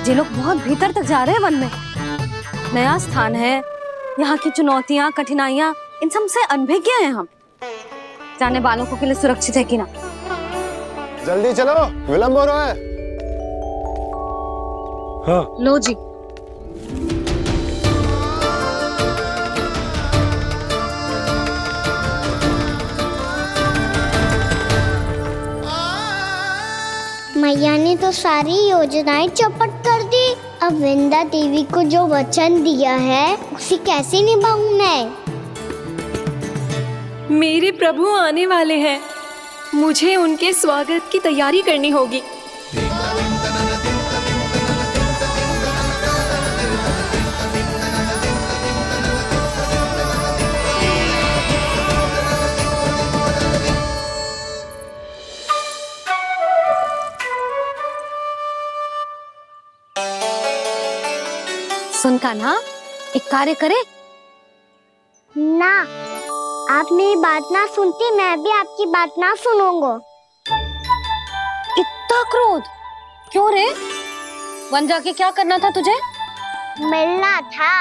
ये लोग बहुत भीतर तक जा रहे हैं वन में। नया स्थान है, यहाँ की चुनौतियाँ, कठिनाइयाँ, इन सब से अनभिज्ञ हैं हम। जाने बालकों के लिए सुरक्षित है कि ना। जल्दी चलो, विलंब हो रहा है। हाँ। लो जी। मैया ने तो सारी योजनाएं चौपट कर दी। अब विंदा देवी को जो वचन दिया है उसे कैसे निभाऊं मैं? मेरे प्रभु आने वाले हैं, मुझे उनके स्वागत की तैयारी करनी होगी। सुन कान्हा, एक कार्य करे ना, आप मेरी बात ना सुनती, मैं भी आपकी बात ना सुनूंगा। इतना क्रोध क्यों रे? वन जाके क्या करना था तुझे? मिलना था।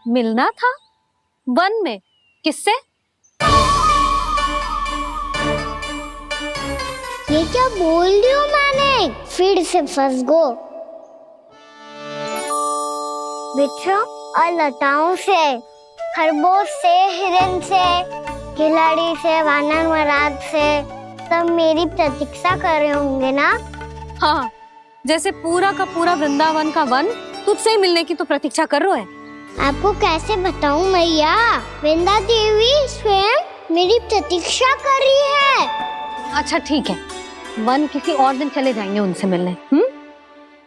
मिलना था? वन में? किससे? ये क्या बोल रही हूँ मैंने? फिर से फंस गो। वृक्षों और लताओं से, खरगोश से, हिरन से, खिलाड़ी से, वानर महाराज से, सब मेरी प्रतीक्षा कर रहे होंगे ना? हाँ, जैसे पूरा का पूरा वृंदावन का वन तुझसे ही मिलने की तो प्रतीक्षा कर रहा है। आपको कैसे बताऊं मैया? वृंदा देवी स्वयं मेरी प्रतीक्षा कर रही है। अच्छा ठीक है, वन किसी और दिन चले जाएंगे उनसे मिलने।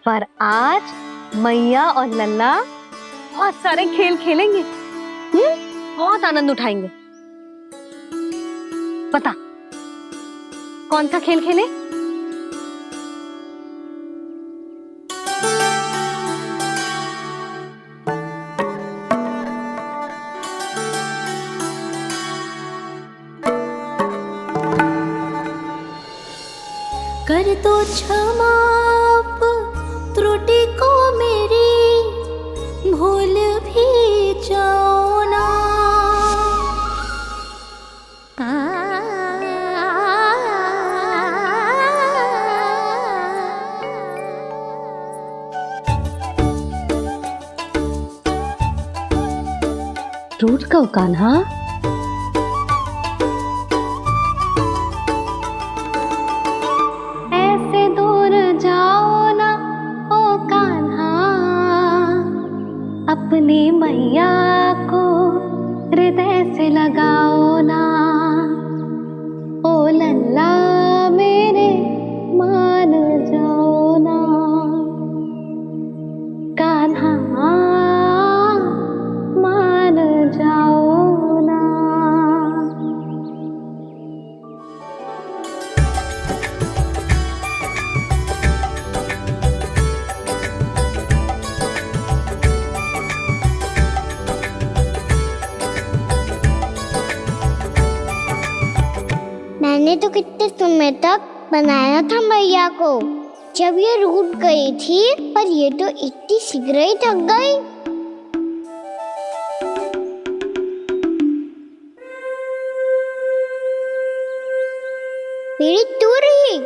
पर आज मैया और लल्ला बहुत सारे खेल खेलेंगे। बहुत आनंद उठाएंगे। पता कौन सा खेल खेले? कर दो क्षमा त्रुटि को मेरी, भूल भी जाओ ना। टूट गओ कान्हा? ऐसे दूर जाओ ना ओ कान्हा, अपनी मैया को हृदय से लगाओ ना। ओ लल्ला मेरे मान जाओ ना, कान्हा मान जाओ ना। मैंने तो कितने समय तक बनाया था मैया को, जब ये रूठ गई थी, पर ये तो इतनी शीघ्र ही थक गई। मेरी दूर ही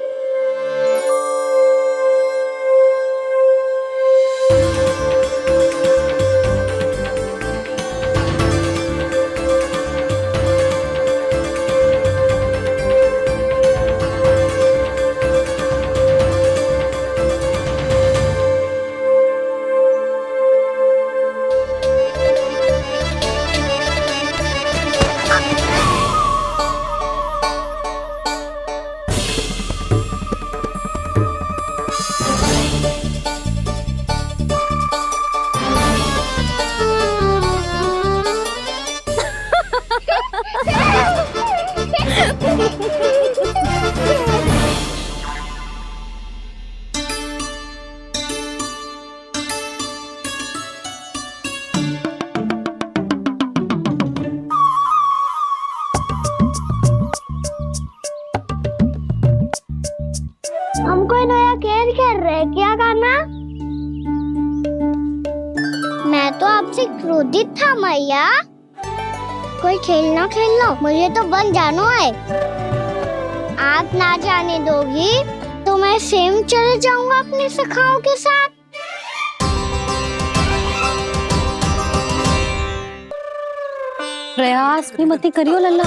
हम कोई नया खेल खेल रहे, क्या करना? आपसे क्रोधित था मैया। कोई खेलना खेल लो, मुझे तो बन जानो है। आप ना जाने दोगी तो मैं सेम चले जाऊंगा अपने सखाओं के साथ। प्रयास भी मत करियो लल्ला,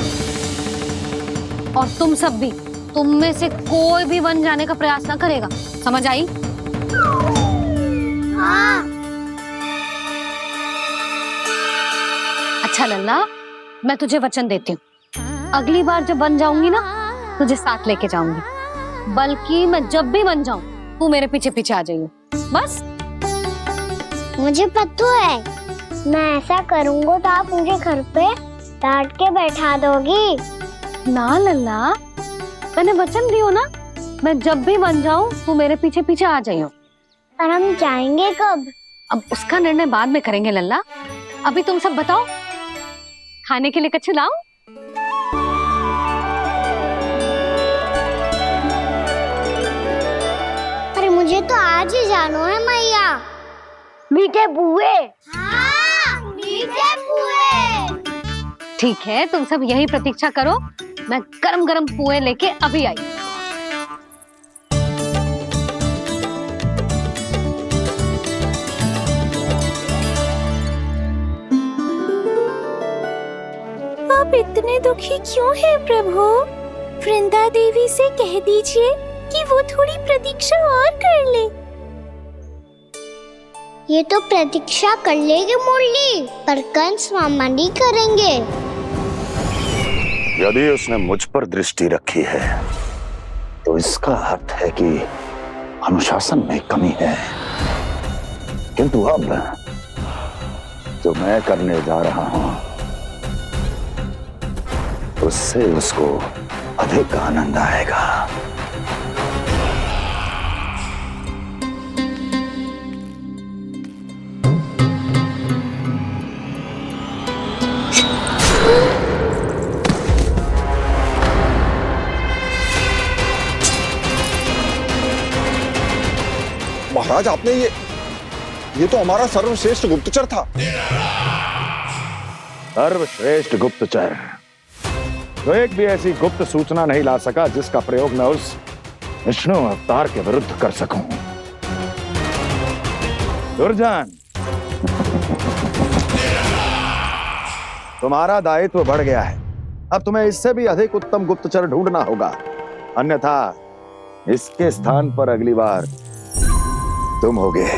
और तुम सब भी, तुम में से कोई भी वन जाने का प्रयास ना करेगा, समझ आई? हाँ। अच्छा लल्ला, मैं तुझे वचन देती हूँ, अगली बार जब बन जाऊंगी ना तुझे साथ लेके जाऊंगी। बल्कि मैं जब भी बन जाऊं तू मेरे पीछे पीछे आ जाइयो, बस। मुझे पता है, मैं ऐसा करूंगा तो आप मुझे घर पे डांट के बैठा दोगी। ना लल्ला, मैंने वचन दियो ना, मैं जब भी बन जाऊं तू मेरे पीछे पीछे आ जाइयो। और हम जाएंगे कब? अब उसका निर्णय बाद में करेंगे लल्ला, अभी तुम सब बताओ, खाने के लिए कुछ लाऊं? अरे मुझे तो आज ही जाना है मैया। मीठे बुए। हाँ, मीठे बुए। ठीक है, तुम सब यही प्रतीक्षा करो, मैं गरम गरम पुए लेके अभी आई। आप इतने दुखी क्यों हैं प्रभु? वृंदा देवी से कह दीजिए कि वो थोड़ी प्रतीक्षा और कर ले। ये तो प्रतीक्षा कर लेगी मुरली, पर कंस मामा नहीं करेंगे। यदि उसने मुझ पर दृष्टि रखी है तो इसका अर्थ है कि अनुशासन में कमी है। किंतु अब जो मैं करने जा रहा हूं उससे उसको अधिक आनंद आएगा। महाराज, आपने ये तो हमारा सर्वश्रेष्ठ गुप्तचर था। सर्वश्रेष्ठ गुप्तचर तो एक भी ऐसी गुप्त सूचना नहीं ला सका जिसका प्रयोग मैं उस विष्णु अवतार के विरुद्ध कर सकूं। दुर्जन, तुम्हारा दायित्व बढ़ गया है। अब तुम्हें इससे भी अधिक उत्तम गुप्तचर ढूंढना होगा, अन्यथा इसके स्थान पर अगली बार तुम होगे।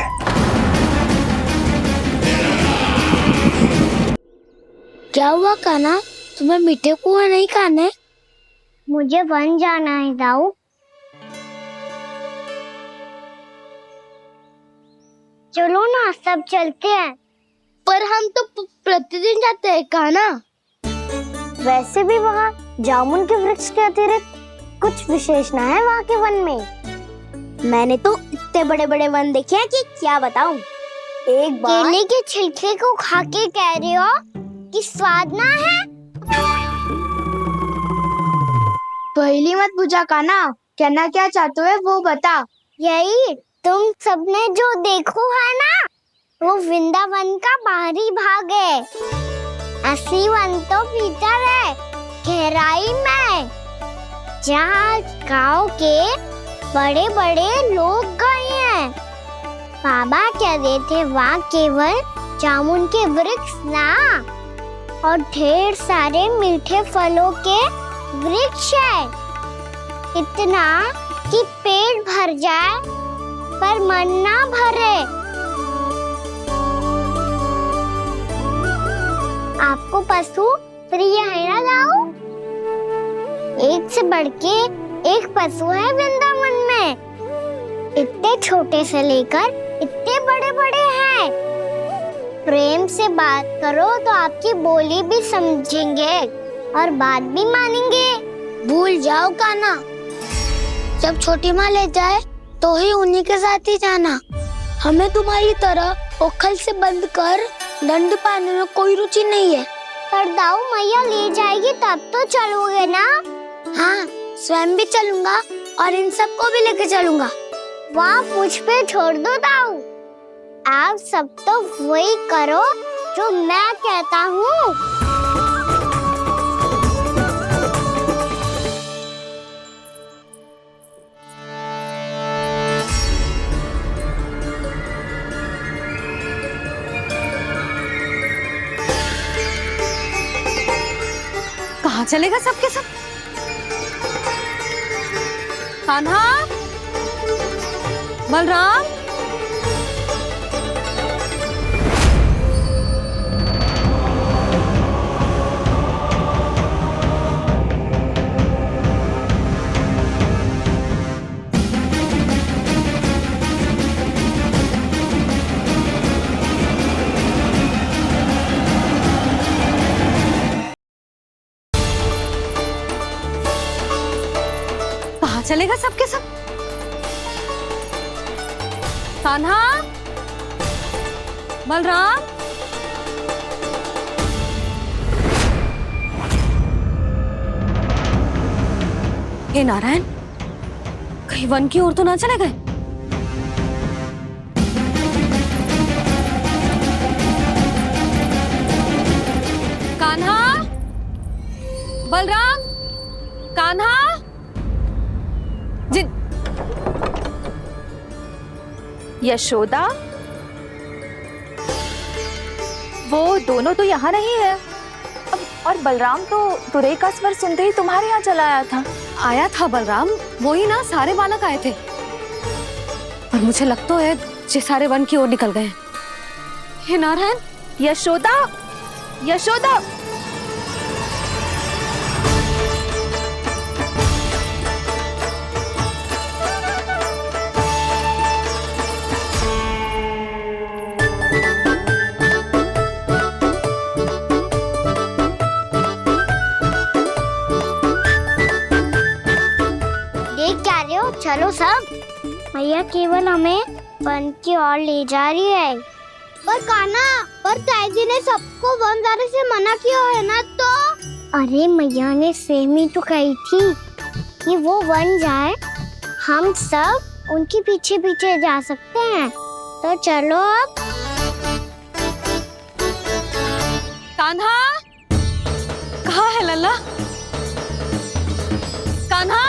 क्या हुआ कान्हा, तुम्हें मीठे पुआ नहीं खाने? मुझे वन जाना है दाऊ। चलो ना, सब चलते हैं। पर हम तो प्रतिदिन जाते हैं कान्हा। वैसे भी वहाँ जामुन के वृक्ष के अतिरिक्त कुछ विशेष ना है वहाँ के वन में। मैंने तो इतने बड़े बड़े वन देखे हैं कि क्या बताऊं। एक बार केले के छिलके को खा के कह रहे हो कि स्वाद ना है? पहली मत पूछा कान्हा, कहना क्या चाहते हो वो बता। यही तुम सबने जो देखो है ना, वो वृंदावन का बाहरी भाग है। असली वन तो भीतर है, गहराई में, जहाँ गांव के बड़े बड़े लोग गए हैं। बाबा कह रहे थे वहाँ केवल जामुन के वृक्ष ना, और ढेर सारे मीठे फलों के वृक्ष है। इतना कि पेट भर जाए पर मन ना भरे। आपको पशु प्रिय है ना दाऊ? एक से बढ़ के एक पशु है वृंदावन में। इतने छोटे से लेकर इतने बड़े बड़े हैं। प्रेम से बात करो तो आपकी बोली भी समझेंगे और बात भी मानेंगे। भूल जाओ कान्हा, जब छोटी माँ ले जाए तो ही उन्हीं के साथ ही जाना। हमें तुम्हारी तरह ओखल से बंद कर दंड पाने में कोई रुचि नहीं है। पर दाऊ मैया ले जाएगी तब तो चलोगे ना? हाँ, स्वयं भी चलूंगा और इन सबको भी लेके चलूंगा। वहाँ मुझ पे छोड़ दो दाऊ। आप सब तो वही करो जो मैं कहता हूँ। कहाँ चलेगा सबके सब? कान्हा, बलराम, कहाँ चलेगा सबके सब? कान्हा, बलराम, हे नारायण, कहीं वन की ओर तो ना चले गए? कान्हा, बलराम, कान्हा, जिन यशोदा, वो दोनों तो यहाँ नहीं है। अब और बलराम तो तुरई का स्वर सुनते ही तुम्हारे यहाँ चला आया था। आया था बलराम, वही ना सारे बालक आए थे। पर मुझे लगता है ये सारे वन की ओर निकल गए। हे नारायण, यशोदा, यशोदा, देख क्या रहे हो? चलो सब। मैया केवल हमें वन की ओर ले जा रही है। पर कान्हा, पर ताईजी ने सबको वन जाने से मना किया है ना तो? अरे मैया ने सेम ही तो कही थी कि वो वन जाए, हम सब उनके पीछे पीछे जा सकते हैं। तो चलो अब। कान्हा, कहाँ है लल्ला? कान्हा,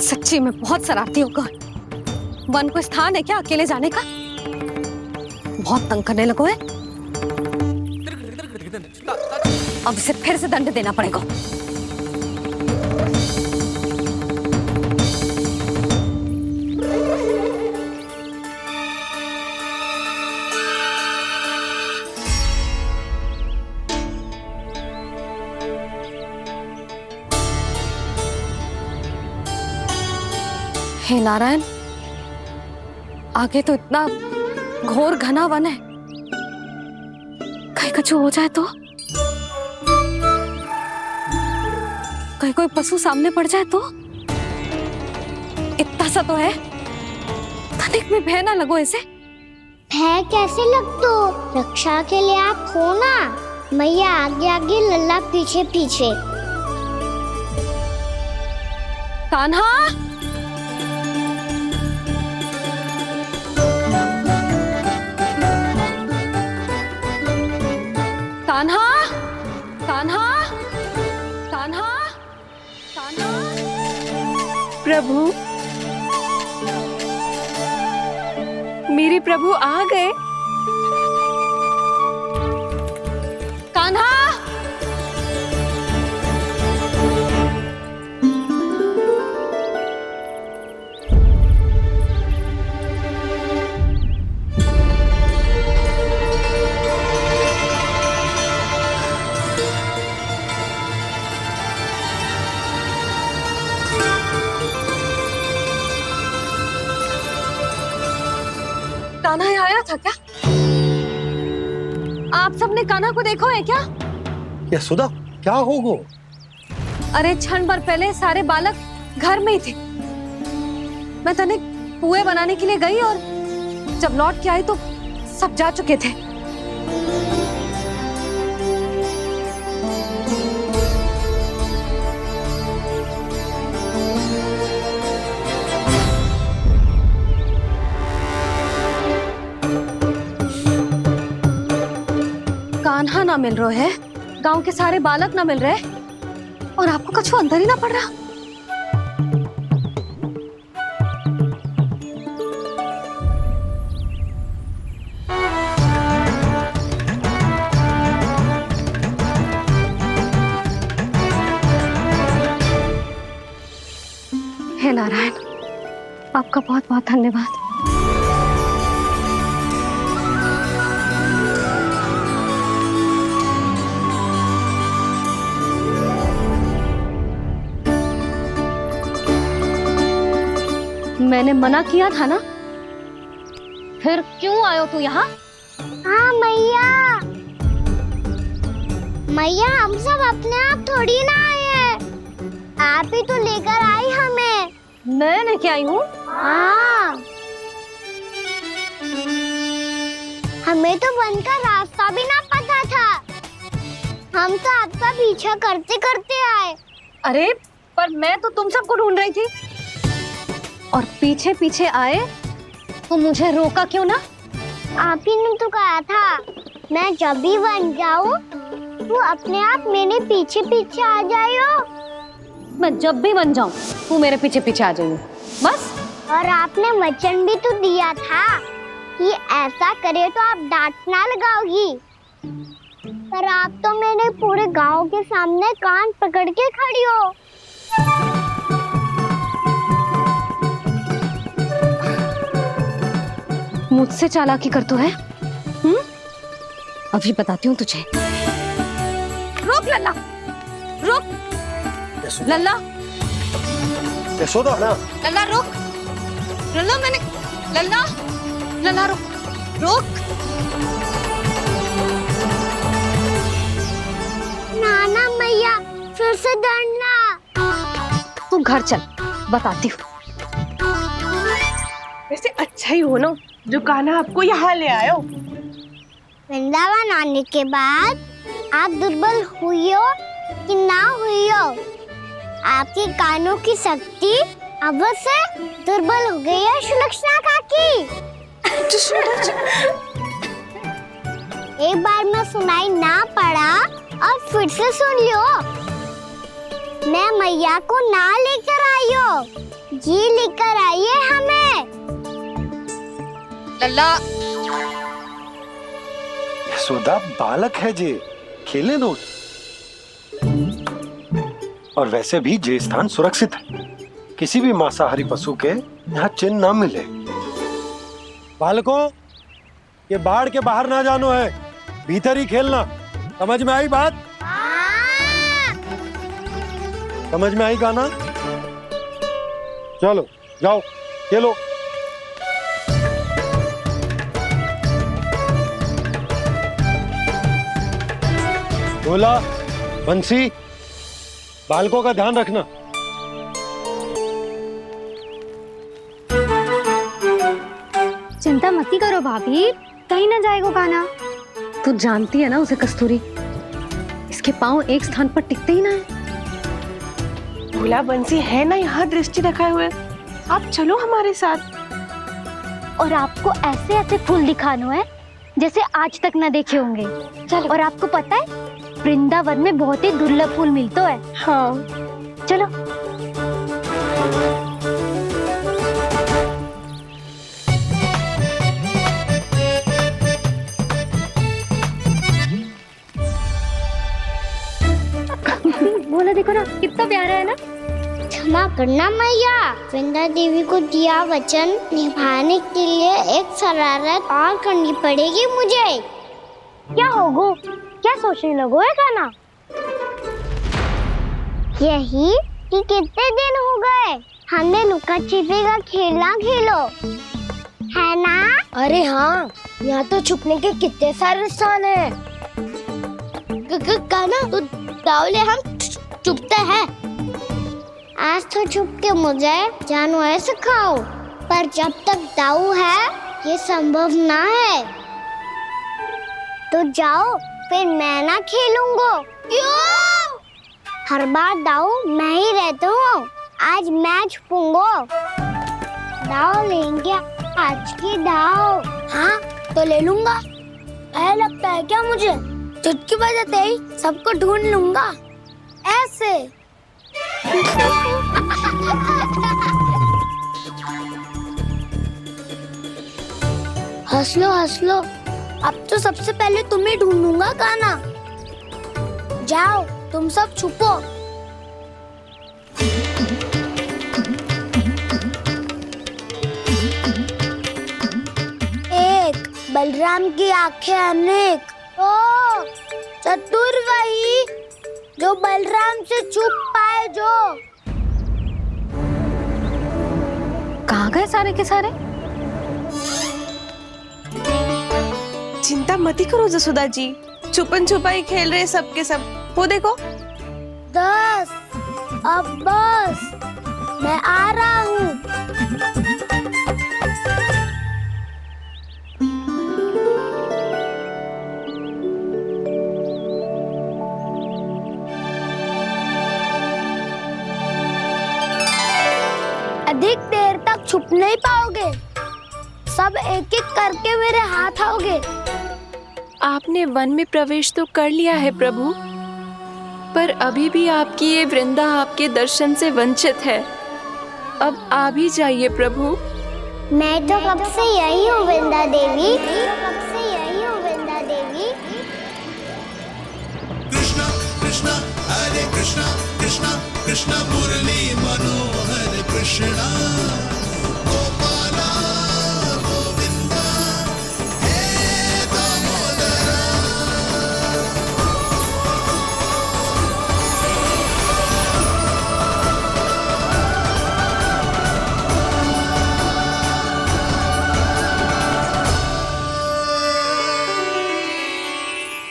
सच्ची में बहुत शरारती होकर। वन को स्थान है क्या अकेले जाने का? बहुत तंग करने लगो है। अब इसे फिर से दंड देना पड़ेगा। हे नारायण, आगे तो इतना घोर घना वन है, कहीं कुछ हो जाए तो? कहीं कोई पशु सामने पड़ जाए तो? इतना सा तो है, तनिक में भय ना लगो इसे। भय कैसे लग तो? रक्षा के लिए आप हो ना। मैया आगे आगे, लल्ला पीछे पीछे। कान्हा, कान्हा, कान्हा, कान्हा, कान्हा। प्रभु, मेरे प्रभु आ गए। कान्हा, कान्हा यहाँ आया था क्या? आप सबने कान्हा को देखो है क्या? यशोदा, क्या हो? अरे क्षण भर पहले सारे बालक घर में ही थे। मैं तनिक पुए बनाने के लिए गई और जब लौट के आई तो सब जा चुके थे। कान्हा ना मिल रहा है, गांव के सारे बालक ना मिल रहे और आपको कछु अंदर ही ना पड़ रहा। हे नारायण, आपका बहुत बहुत धन्यवाद। मैंने मना किया था ना, फिर क्यों आयो तू यहाँ? हाँ मैया, मैया हम सब अपने आप थोड़ी ना आए हैं, आप ही तो लेकर आई हमें। मैं लेके आई हूँ? हाँ, हमें तो वन का रास्ता भी ना पता था, हम तो आपका पीछा करते करते आए। अरे पर मैं तो तुम सबको ढूंढ रही थी और पीछे पीछे आए तो मुझे रोका क्यों ना? आप ही ने तो कहा था मैं जब भी बन जाऊं तो अपने आप मेरे पीछे पीछे आ जाइयो। मैं जब भी बन जाऊं तू मेरे पीछे पीछे आ जाइयो बस। और आपने वचन भी तो दिया था कि ऐसा करे तो आप डांट ना लगाओगी, पर आप तो मेरे पूरे गांव के सामने कान पकड़ के खड़ी हो। मुझसे चालाकी कर तो है? अभी बताती हूँ तुझे। रुक लल्ला, रुक लल्ला, यशोदा ना, लल्ला रुक, लल्ला मैंने, लल्ला, लल्ला रुक, रुक। नाना मैया फिर से डरना। तू घर चल, बताती हूँ। वैसे अच्छा ही हो ना जो कान्हा आपको यहाँ ले आयो। वृंदावन आने के बाद आप दुर्बल हुई हो कि ना हुई हो, आपके कानों की शक्ति अब से दुर्बल हो गई है सुलक्षणा काकी। एक बार में सुनाई ना पड़ा और फिर से सुन लियो। मैं मैया को ना लेकर आई हो, जी लेकर आई है हमें। लल्ला, यशोदा बालक है जे, खेले दो। और वैसे भी जे स्थान सुरक्षित है, किसी भी मांसाहारी पशु के यहाँ चिन्ह ना मिले। बालकों, ये बाढ़ के बाहर ना जानो है, भीतर ही खेलना। समझ में आई बात? समझ में आई गाना? चलो जाओ खेलो। बोला बंसी, बालकों का ध्यान रखना। चिंता मत करो भाभी, कहीं ना जाएगा कान्हा। तू जानती है ना उसे कस्तूरी, इसके पांव एक स्थान पर टिकते ही ना है। भोला बंसी है ना यहाँ दृष्टि रखाए हुए, आप चलो हमारे साथ। और आपको ऐसे ऐसे फूल दिखानो है जैसे आज तक ना देखे होंगे। चलो। और आपको पता है वृंदावन में बहुत ही दुर्लभ फूल मिलते हैं। हाँ चलो। बोला देखो ना कितना प्यारा है ना। क्षमा करना मैया, वृंदा देवी को दिया वचन निभाने के लिए एक शरारत और करनी पड़ेगी मुझे। क्या होगो? क्या सोचने लगो है कान्हा? यही कि कितने दिन हो गए हमने लुका छिपी का खेलना खेलो, है ना? अरे हाँ, यहाँ तो छुपने के कितने सारे स्थान है। कान्हा तो दावले हम छुपते हैं। आज तो छुप के मुझे जानवर सिखाओ, पर जब तक दाऊ है ये संभव ना है। तो जाओ, फिर मैं ना खेलूंगा। क्यों? हर बार दाऊ मैं ही रहता हूँ, आज मैं छुपूंगा। दाऊ लेंगे आज की दाऊ। हाँ तो ले लूंगा। ऐसा लगता है क्या मुझे? चुटकी बजाते ही सबको ढूंढ लूंगा ऐसे। हंस लो, अब तो सबसे पहले तुम्हें ढूंढूंगा गाना। जाओ तुम सब छुपो। एक, बलराम की आंखें अनेक। ओ चतुर वही जो बलराम से छुप पाए। जो कहाँ गए सारे के सारे? चिंता मत करो जसोदा जी, छुपन छुपाई खेल रहे सब के सब। वो देखो 10, अब बस, मैं आ रहा हूँ। अधिक देर तक छुप नहीं पाओगे, सब एक एक करके मेरे हाथ आओगे। आपने वन में प्रवेश तो कर लिया है प्रभु, पर अभी भी आपकी ये वृंदा आपके दर्शन से वंचित है। अब आ भी जाइए प्रभु। मैं तो कब से यही हूँ वृंदा देवी, कब से यही हूँ वृंदा देवी। कृष्णा कृष्णा हरे कृष्णा, कृष्णा कृष्णा मुरली मनोहर कृष्णा, गोपाला गोविंदा हे दामोदरा।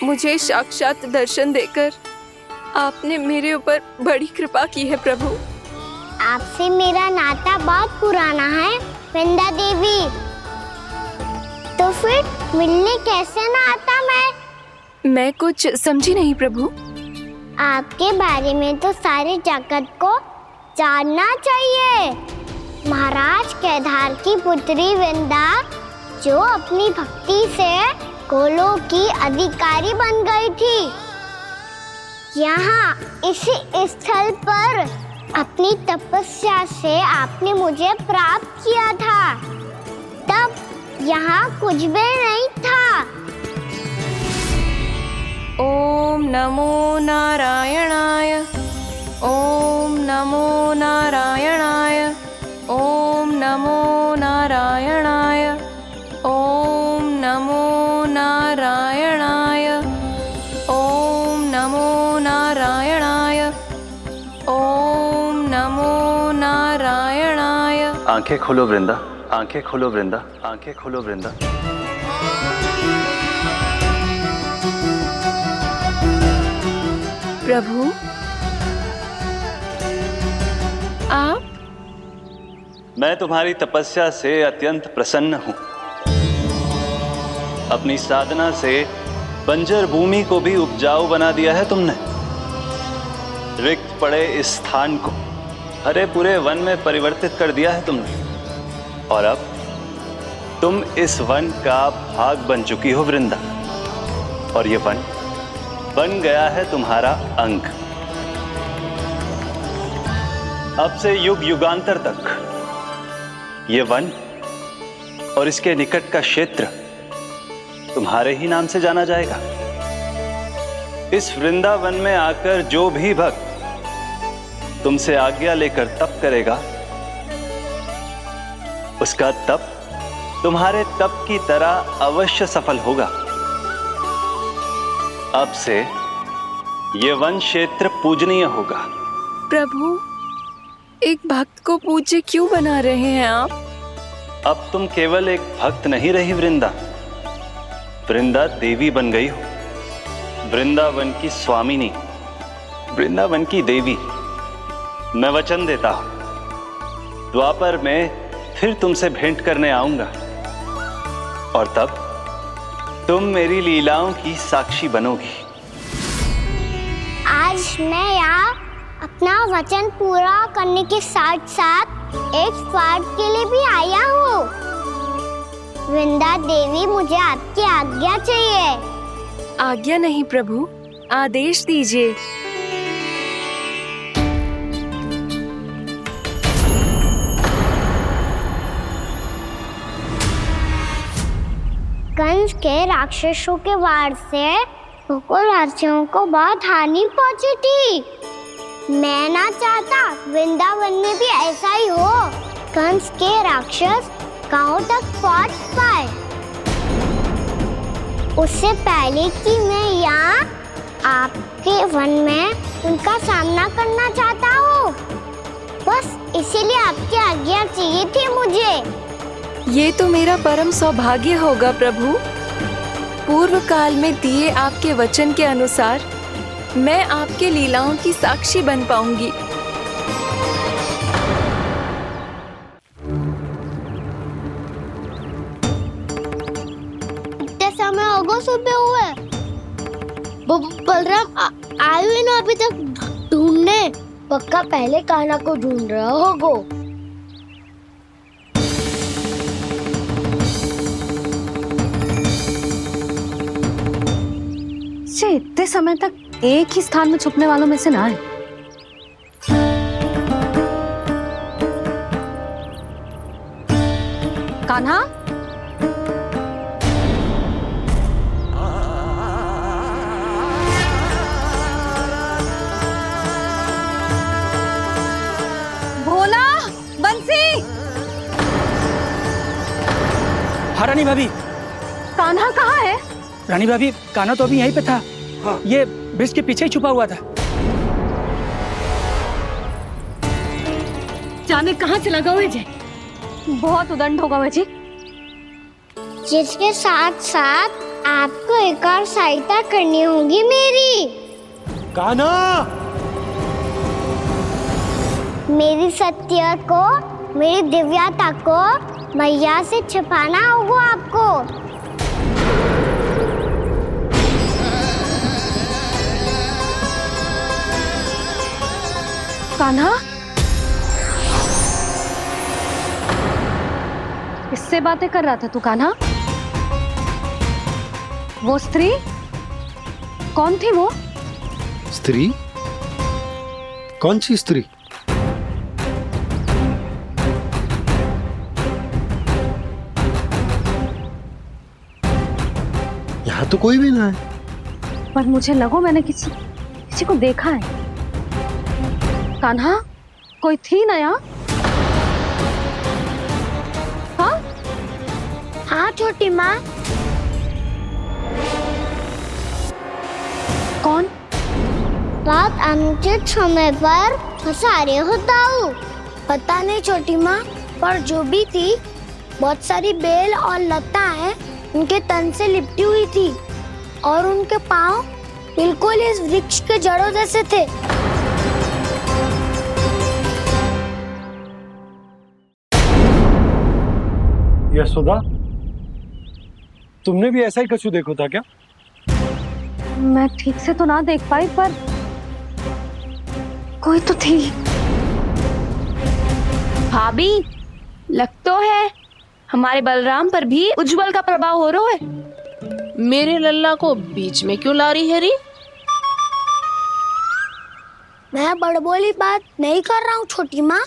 मुझे साक्षात दर्शन देकर आपने मेरे ऊपर बड़ी कृपा की है प्रभु। आपसे मेरा नाता बहुत पुराना है वृंदा देवी, तो फिर मिलने कैसे ना आता मैं कुछ समझी नहीं प्रभु। आपके बारे में तो सारे जगत को जानना चाहिए। महाराज केदार की पुत्री वृंदा, जो अपनी भक्ति से गोलोक की अधिकारी बन गई थी, यहाँ इसी स्थल पर अपनी तपस्या से आपने मुझे प्राप्त किया था। तब यहाँ कुछ भी नहीं था। ओम नमो नारायणाय, ओम नमो नारायणाय, ओम नमो नारायणाय, ओम नमो नारायणाय, ओम नमो नारायणाय, ओम नमो नारायणाय। आंखें खोलो वृंदा, आंखें खोलो वृंदा, आंखें खोलो वृंदा। प्रभु आप? मैं तुम्हारी तपस्या से अत्यंत प्रसन्न हूं। अपनी साधना से बंजर भूमि को भी उपजाऊ बना दिया है तुमने। रिक्त पड़े इस स्थान को हरे पूरे वन में परिवर्तित कर दिया है तुमने, और अब तुम इस वन का भाग बन चुकी हो वृंदा, और ये वन बन गया है तुम्हारा अंग। अब से युग युगांतर तक ये वन और इसके निकट का क्षेत्र तुम्हारे ही नाम से जाना जाएगा। इस वृंदावन में आकर जो भी भक्त तुमसे आज्ञा लेकर तप करेगा, उसका तप तुम्हारे तप की तरह अवश्य सफल होगा। अब से ये वन क्षेत्र पूजनीय होगा। प्रभु, एक भक्त को पूज्य क्यों बना रहे हैं आप? अब तुम केवल एक भक्त नहीं रही वृंदा, वृंदा देवी बन गई हो। वृंदावन की स्वामिनी, वृंदावन की देवी। मैं वचन देता हूं, द्वापर में फिर तुमसे भेंट करने आऊंगा और तब तुम मेरी लीलाओं की साक्षी बनोगी। आज मैं यहाँ अपना वचन पूरा करने के साथ साथ एक स्वार्थ के लिए भी आया हूँ। वृंदा देवी, मुझे आपकी आज्ञा चाहिए। आज्ञा नहीं प्रभु, आदेश दीजिए। कंस के राक्षसों के वार से गोकुलवासियों को बहुत हानि पहुंची थी। मैं ना चाहता वृंदावन में भी ऐसा ही हो। कंस के राक्षस गांव तक पहुंच पाए, उससे पहले कि मैं यहाँ आपके वन में उनका सामना करना चाहता हूँ। बस इसीलिए आपकी आज्ञा चाहिए थी मुझे। ये तो मेरा परम सौभाग्य होगा प्रभु। पूर्व काल में दिए आपके वचन के अनुसार मैं आपके लीलाओं की साक्षी बन पाऊंगी। इतने समय होगा सुबह हुए, बलराम आए हुए ना अभी तक ढूंढने। पक्का पहले कान्हा को ढूंढ रहा होगा। इतने समय तक एक ही स्थान में छुपने वालों में से ना है। कान्हा, भोला, बंसी। हाँ रानी भाभी। कान्हा कहाँ है? रानी भाभी, कान्हा तो अभी यहीं पे था। हाँ। ये ब्रिज के पीछे ही छुपा हुआ था। जाने कहाँ चला गया है जी? बहुत उदंड होगा वह जी। जिसके साथ साथ आपको एक और सहायता करनी होगी मेरी। कान्हा, मेरी सत्य को, मेरी दिव्यता को मैया से छिपाना होगा आपको। कान्हा, किससे बातें कर रहा था तू कान्हा? वो स्त्री कौन थी? वो स्त्री? कौन सी स्त्री? यहाँ तो कोई भी ना है। पर मुझे लगो मैंने किसी को देखा है। कान्हा, कोई थी ना यहाँ? हाँ? हाँ छोटी माँ। कौन? रात अनुचित समय पर फंसारे होता हूँ। पता नहीं छोटी माँ, पर जो भी थी, बहुत सारी बेल और लताएं उनके तन से लिपटी हुई थी और उनके पाँव बिल्कुल इस वृक्ष के जड़ों जैसे थे। यशोदा, तुमने भी ऐसा ही कछु देखा था क्या? मैं ठीक से तो ना देख पाई, पर कोई तो थी। भाभी, लग तो है हमारे बलराम पर भी उज्जवल का प्रभाव हो रहा है। मेरे लल्ला को बीच में क्यों ला रही है री? मैं बड़बोली बात नहीं कर रहा हूँ छोटी माँ।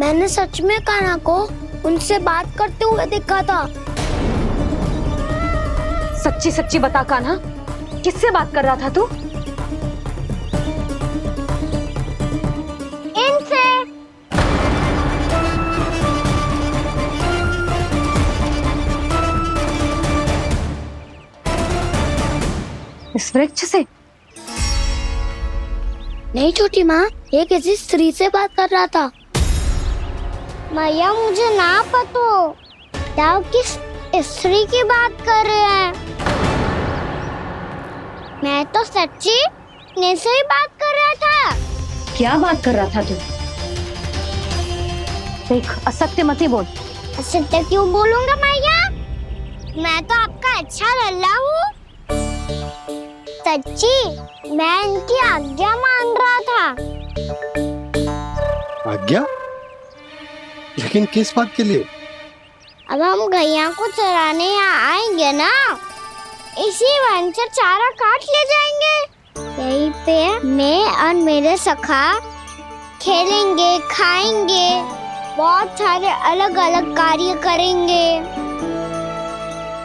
मैंने सच में कान्हा को उनसे बात करते हुए देखा था। सच्ची सच्ची बता कान्हा, किससे बात कर रहा था तू? इनसे। इस वृक्ष से? नहीं छोटी माँ, ये किसी स्त्री से बात कर रहा था। मैया, मुझे ना पता क्या किस स्त्री की बात कर रहे हैं। मैं तो सच्ची ने से ही बात कर रहा था। क्या बात कर रहा था तू? देख, असत्य मत ही बोल। असत्य क्यों बोलूंगा मैया? मैं तो आपका अच्छा लल्ला हूँ। सच्ची, मैं इनकी आज्ञा मान रहा था। आज्ञा? लेकिन किस बात के लिए? अब हम गैया को चराने यहाँ आएंगे ना, इसी वन से चारा काट ले जाएंगे। यहीं पे मैं और मेरे सखा खेलेंगे, खाएंगे, बहुत सारे अलग अलग कार्य करेंगे।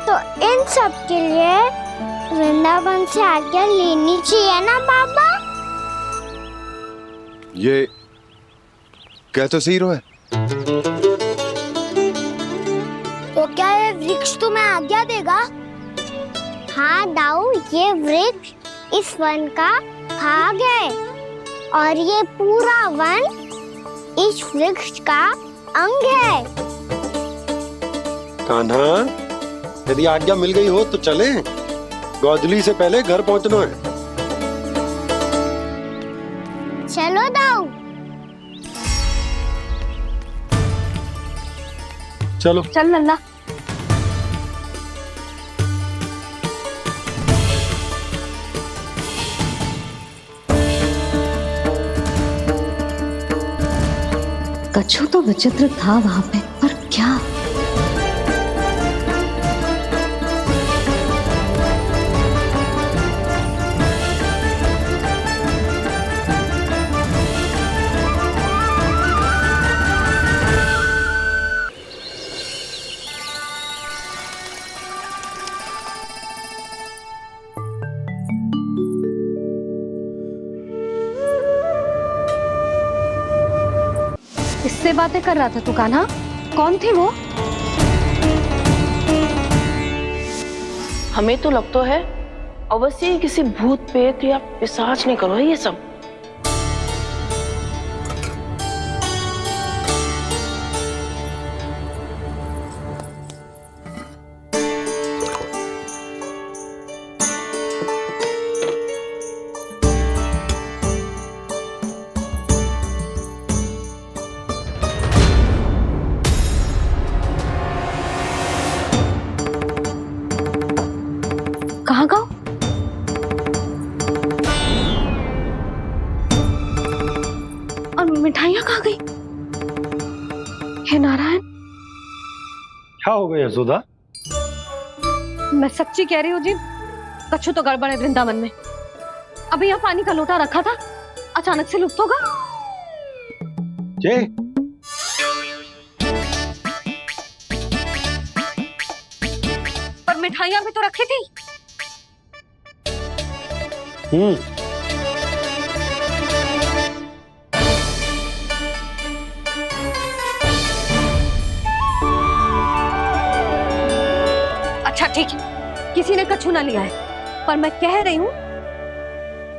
तो इन सब के लिए वृंदावन से आज्ञा लेनी चाहिए ना बाबा? ये कह तो सही रहा है। तो क्या ये वृक्ष तुम्हें आज्ञा देगा? हाँ दाऊ, ये वृक्ष इस वन का भाग है और ये पूरा वन इस वृक्ष का अंग है। कान्हा, यदि आज्ञा मिल गई हो तो चले। गोधूली से पहले घर पहुंचना है। चलो दाऊ। चलो। चल लल्ला। कछु तो विचित्र था वहां पे, पर क्या? किससे बातें कर रहा था तू कान्हा? कौन थे वो? हमें तो लगता है अवश्य ही किसी भूत प्रेत या पिशाच ने करो ये सब। कहाँ गए? और मिठाइयाँ कहाँ गई? हे नारायण! क्या हो गया यशोदा? मैं सच्ची कह रही हूँ जी, कछु तो गड़बड़ है वृंदावन में। अभी यहाँ पानी का लोटा रखा था, अचानक से लुप्त होगा। जय, पर मिठाइयाँ भी तो रखी थी। अच्छा ठीक है, किसी ने कछु ना लिया है, पर मैं कह रही हूँ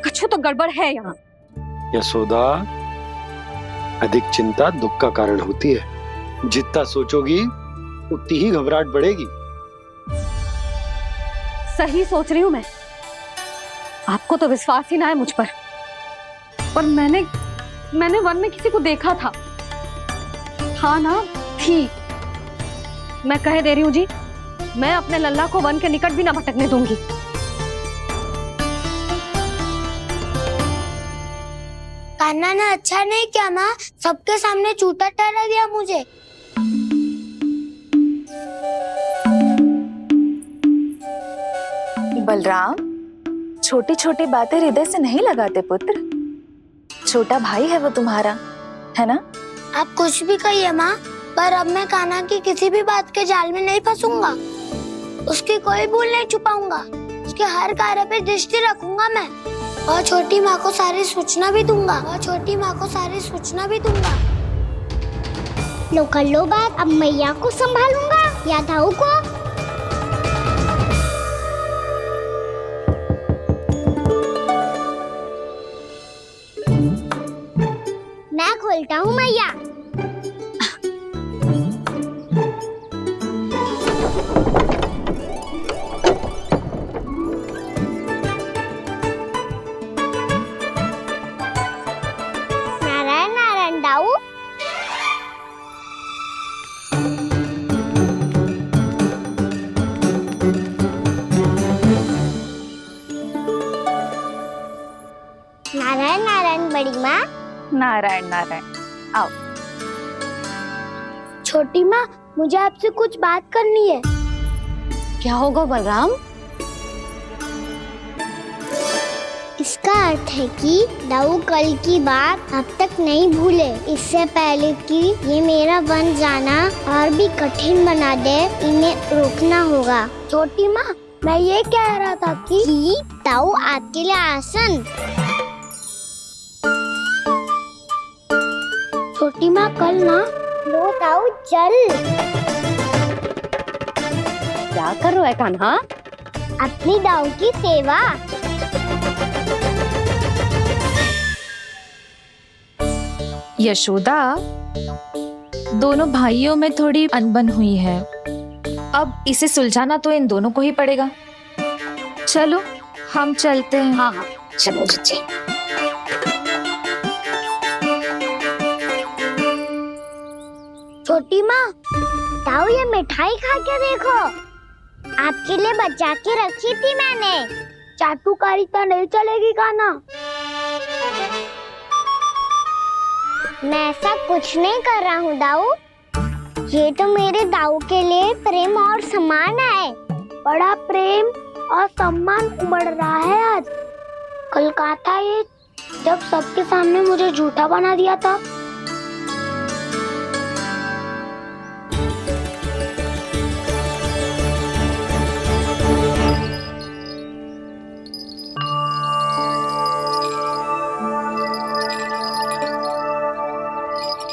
कछु तो गड़बड़ है यहाँ। यशोदा, अधिक चिंता दुख का कारण होती है। जितना सोचोगी उतनी ही घबराहट बढ़ेगी। सही सोच रही हूँ मैं। आपको तो विश्वास ही ना है मुझ पर मैंने वन में किसी को देखा था। हाँ ना, थी। मैं कह दे रही हूँ जी, मैं अपने लल्ला को वन के निकट भी ना भटकने दूंगी। कान्हा ने अच्छा नहीं किया माँ, सबके सामने चूता ठहरा दिया मुझे। बलराम, छोटी छोटी बातें हृदय से नहीं लगाते पुत्र। छोटा भाई है वो तुम्हारा, है ना? आप कुछ भी कहिए माँ, पर अब मैं कान्हा की किसी भी बात के जाल में नहीं फंसूंगा। उसकी कोई भूल नहीं छुपाऊंगा। उसके हर कार्य पे दृष्टि रखूंगा मैं, और छोटी माँ को सारी सूचना भी दूंगा। लो कर लो बात, अब मैया को संभालूंगा या दाऊ को। मैं खोलता हूँ मैया। बड़ी माँ। नारायण नारायण, आओ। छोटी माँ, मुझे आपसे कुछ बात करनी है। क्या होगा बलराम? इसका अर्थ है कि दाऊ कल की बात अब तक नहीं भूले। इससे पहले कि ये मेरा बन जाना और भी कठिन बना दे, इन्हें रोकना होगा। छोटी माँ, मैं ये कह रहा था कि दाऊ आपके लिए आसन। छोटी माँ, कल ना लो दाऊ चल। क्या कर रहा है कान्हा? अपनी दाऊ की सेवा। यशोदा, दोनों भाइयों में थोड़ी अनबन हुई है। अब इसे सुलझाना तो इन दोनों को ही पड़ेगा। चलो हम चलते हैं। हाँ हाँ चलो जी। छोटी माँ, दाऊ ये मिठाई खा के देखो। आपके लिए बचा के रखी थी मैंने। चाटुकारिता नहीं चलेगी कान्हा। मैं ऐसा कुछ नहीं कर रहा हूँ दाऊ। ये तो मेरे दाऊ के लिए प्रेम और सम्मान है। बड़ा प्रेम और सम्मान उमड़ रहा है आज। कल कहा था ये, जब सबके सामने मुझे झूठा बना दिया था।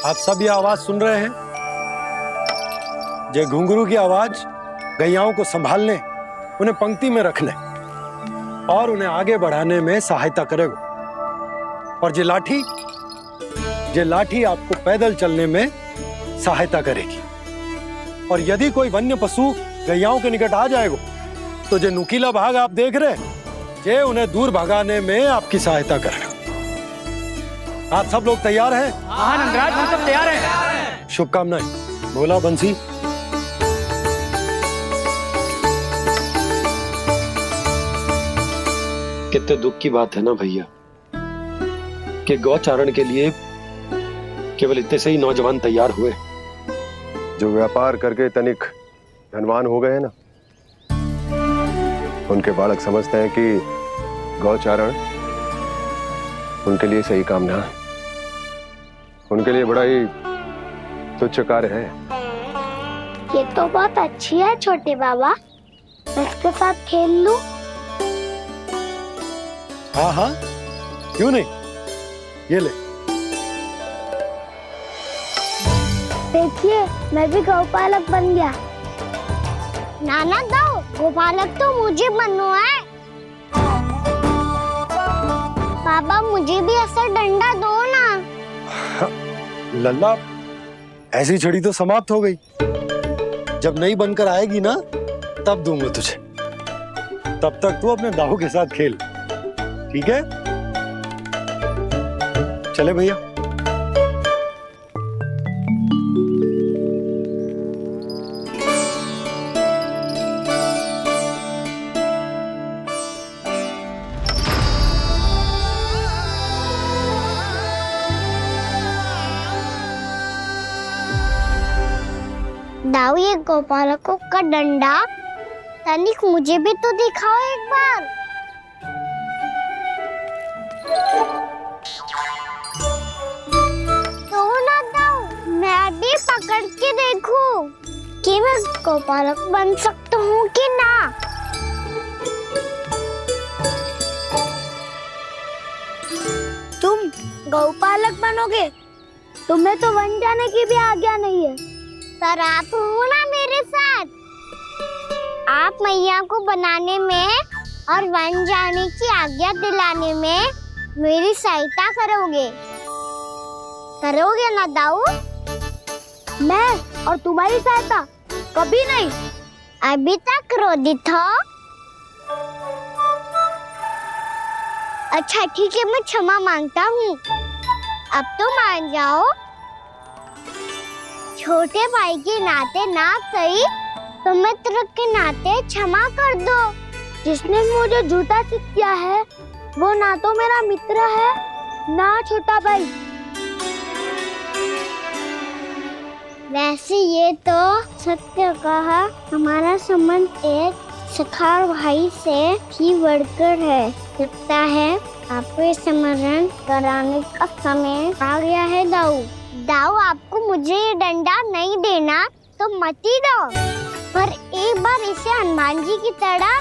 आप सब ये आवाज सुन रहे हैं? ये घुंघरू की आवाज गैयाओं को संभालने, उन्हें पंक्ति में रखने और उन्हें आगे बढ़ाने में सहायता करेगा। और ये लाठी आपको पैदल चलने में सहायता करेगी। और यदि कोई वन्य पशु गैयाओं के निकट आ जाएगा तो जो नुकीला भाग आप देख रहे हैं, ये उन्हें दूर भगाने में आपकी सहायता करेगा। आप सब लोग तैयार हैं? हाँ नंदराज, हम सब तैयार हैं। शुभकामनाएं। बोला बंसी। कितने दुख की बात है ना भैया कि गौचारण के लिए केवल इतने से ही नौजवान तैयार हुए जो व्यापार करके तनिक धनवान हो गए हैं ना, उनके बालक समझते हैं कि गौचारण उनके लिए सही काम ना है। उनके लिए बड़ा ही तुच्छ कार्य है। ये तो बहुत अच्छी है छोटे बाबा, मैं इसके साथ खेल लूं? हाँ हाँ, क्यों नहीं। ये ले। देखिए, मैं भी गौपालक बन गया। नाना दाऊ, गौपालक तो मुझे बनना है। बाबा मुझे भी ऐसा डंडा दो ना। लल्ला, ऐसी छड़ी तो समाप्त हो गई। जब नई बनकर आएगी ना, तब दूंगा तुझे। तब तक तू अपने दाऊ के साथ खेल, ठीक है? चले भैया। दाऊ, ये गोपालकों का डंडा तनिक मुझे भी तो दिखाओ एक बार। तो ना दाऊ, मैं भी पकड़ के देखूं कि मैं गोपालक बन सकता हूँ कि ना। तुम गौपालक बनोगे? तुम्हें तो वन जाने की भी आज्ञा नहीं है। सर, आप हो ना मेरे साथ। आप मैया को बनाने में और वन जाने की आज्ञा दिलाने में मेरी सहायता करोगे ना दाऊ? मैं और तुम्हारी सहायता कभी नहीं। अभी तक क्रोधित हो? अच्छा ठीक है, मैं क्षमा मांगता हूँ। अब तो मान जाओ। छोटे भाई के नाते ना सही तो मित्र के नाते क्षमा कर दो। जिसने मुझे झूठा सिद्ध किया है वो ना तो मेरा मित्र है ना छोटा भाई। वैसे ये तो सत्य कहा, हमारा संबंध एक सखार भाई से भी बढ़कर है। लगता है आपको स्मरण कराने का समय आ गया है दाऊ। दाऊ, आपको मुझे ये डंडा नहीं देना तो मत ही दो, पर एक बार इसे हनुमान जी की तरह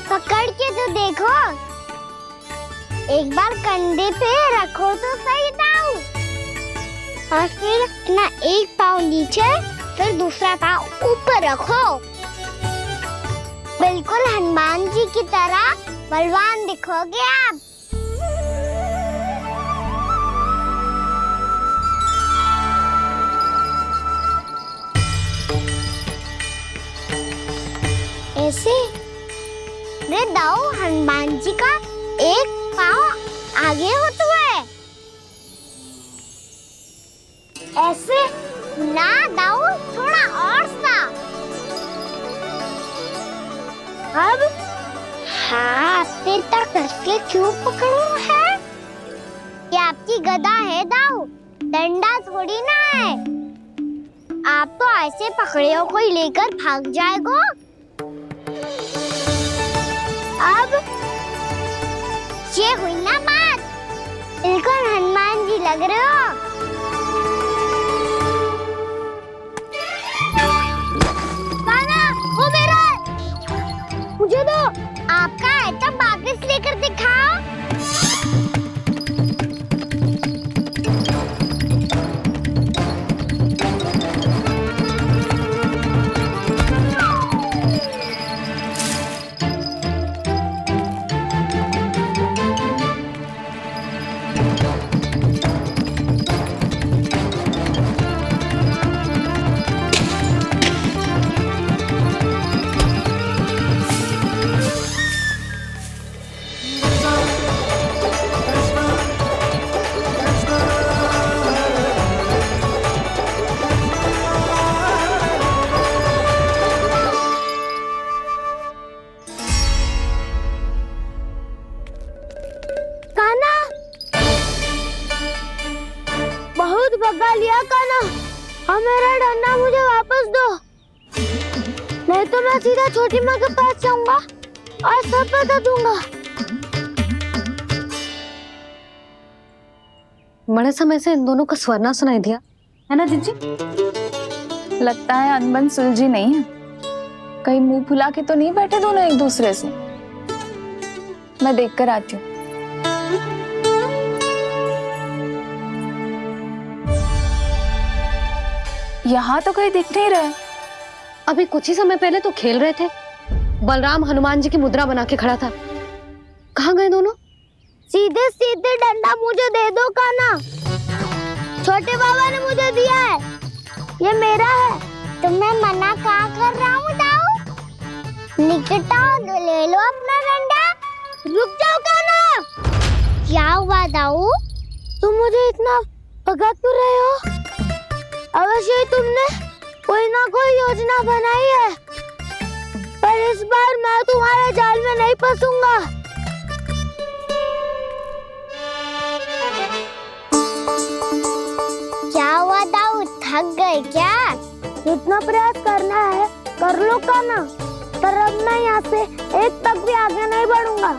पकड़ के तो देखो। एक बार कंधे पे रखो तो सही दाऊ, और फिर अपना एक पाँव नीचे फिर दूसरा पाँव ऊपर रखो। बिल्कुल हनुमान जी की तरह बलवान दिखोगे आप। ऐसे रे दाऊ, हनुमान जी का एक पाँव आगे होता है। ऐसे ना दाऊ, थोड़ा और सा। अब हाथ पे तक कसके क्यों पकड़ो है? ये आपकी गदा है दाऊ, डंडा थोड़ी ना है। आप तो ऐसे पकड़ियों को ही लेकर भाग जाएगो। अब ये हुई ना बात, बिल्कुल हनुमान जी लग रहे हो। कान्हा, वो मेरा, मुझे दो। आपका आइटम वापस लेकर दिखाओ। बहुत भगा लिया कान्हा, अब मेरा डंडा मुझे वापस दो, नहीं तो मैं सीधा छोटी माँ के पास जाऊंगा और सब बता दूंगा। बड़े समय से इन दोनों का स्वर ना सुनाई दिया है ना जीजी? लगता है अनबन सुलझी नहीं है। कहीं मुंह फुला के तो नहीं बैठे दोनों एक दूसरे से। मैं देख कर आती हूँ। यहाँ तो कहीं दिख नहीं रहा। अभी कुछ ही समय पहले तो खेल रहे थे। बलराम हनुमान जी की मुद्रा बना के खड़ा था। कहाँ गए दोनों? सीधे सीधे डंडा मुझे दे दो कान्हा, छोटे बाबा ने मुझे दिया है, ये मेरा है। तो मैं मना कहाँ कर रहा हूँ दाऊ? निकट आओ, ले लो अपना डंडा। रुक जाओ कान्हा। क्या हुआ दाऊ, तुम मुझे इतना भगा क्यों रहे हो? अवश्य ही तुमने कोई ना कोई योजना बनाई है, पर इस बार मैं तुम्हारे जाल में नहीं फंसूंगा। क्या हुआ दाऊ, थक गए क्या? जितना प्रयास करना है कर लो कान्हा, पर अब मैं यहाँ से एक तक भी आगे नहीं बढ़ूंगा।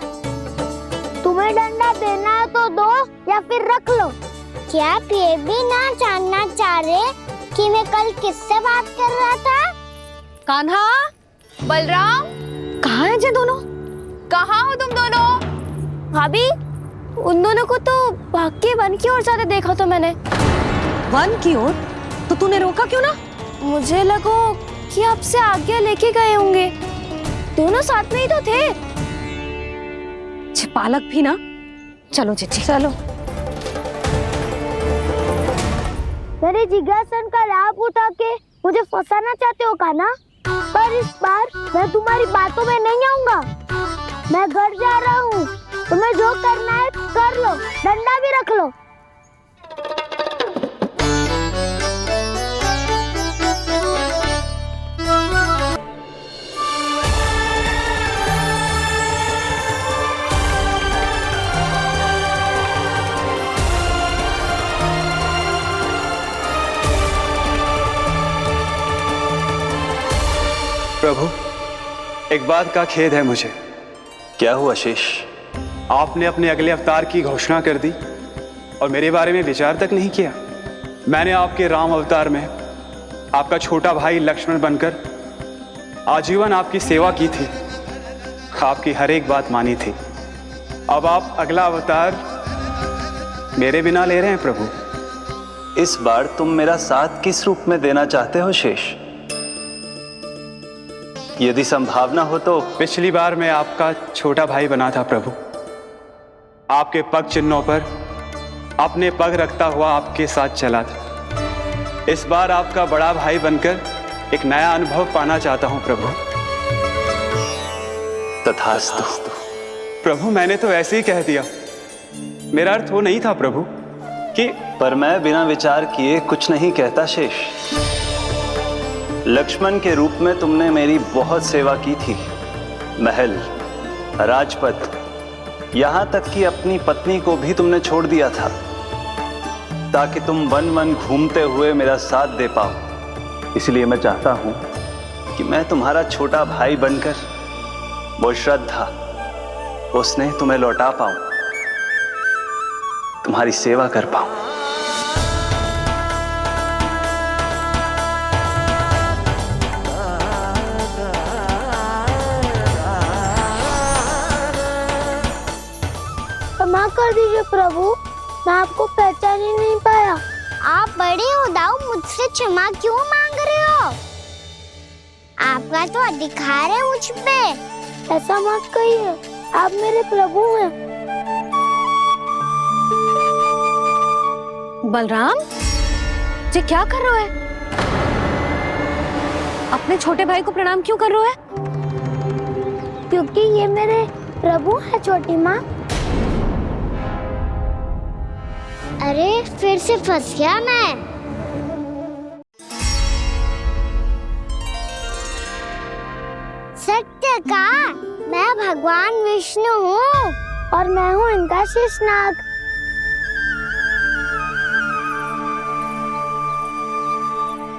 तुम्हें डंडा देना है तो दो या फिर रख लो। क्या आप ये भी ना जानना चाह रहे कि मैं कल किससे बात कर रहा था? कान्हा, बलराम, कहाँ हैं ये दोनों? कहाँ हो तुम दोनों? भाभी, उन दोनों को तो भाग के वन की ओर जाते देखा तो मैंने। वन की ओर? तो तूने रोका क्यों ना? मुझे लगा कि आपसे आगे लेके गए होंगे, दोनों साथ में ही तो थे। पालक भी ना। चलो जीजी चलो। मेरे जिज्ञासन का लाभ उठा के मुझे फंसाना चाहते हो कान्हा, पर इस बार मैं तुम्हारी बातों में नहीं आऊंगा। मैं घर जा रहा हूँ, तुम्हें जो करना है कर लो, डंडा भी रख लो। प्रभु, एक बात का खेद है मुझे। क्या हुआ शेष? आपने अपने अगले अवतार की घोषणा कर दी और मेरे बारे में विचार तक नहीं किया। मैंने आपके राम अवतार में आपका छोटा भाई लक्ष्मण बनकर आजीवन आपकी सेवा की थी, आपकी हर एक बात मानी थी। अब आप अगला अवतार मेरे बिना ले रहे हैं प्रभु। इस बार तुम मेरा साथ किस रूप में देना चाहते हो शेष? यदि संभावना हो तो पिछली बार मैं आपका छोटा भाई बना था प्रभु। आपके पग चिन्हों पर अपने पग रखता हुआ आपके साथ चला था। इस बार आपका बड़ा भाई बनकर एक नया अनुभव पाना चाहता हूं प्रभु। तथास्तु प्रभु। मैंने तो ऐसे ही कह दिया, मेरा अर्थ वो नहीं था प्रभु कि। पर मैं बिना विचार किए कुछ नहीं कहता शेष। लक्ष्मण के रूप में तुमने मेरी बहुत सेवा की थी। महल, राजपथ, यहां तक कि अपनी पत्नी को भी तुमने छोड़ दिया था ताकि तुम वन वन घूमते हुए मेरा साथ दे पाओ। इसलिए मैं चाहता हूं कि मैं तुम्हारा छोटा भाई बनकर वो श्रद्धा, वो स्नेह तुम्हें लौटा पाऊं, तुम्हारी सेवा कर पाऊं। क्षमा कर दीजिए प्रभु, मैं आपको पहचान ही नहीं पाया। आप बड़े हो दाऊ, मुझसे क्षमा क्यों मांग रहे हो? आपका तो अधिकार है मुझ पे। ऐसा मत कहिए, आप मेरे प्रभु हैं। बलराम जी क्या कर रहे हो? अपने छोटे भाई को प्रणाम क्यों कर रहे हो? क्योंकि ये मेरे प्रभु है छोटी माँ। अरे फिर से फंस गया मैं। सत्य का, मैं भगवान विष्णु हूँ और मैं हूँ इनका शेषनाग।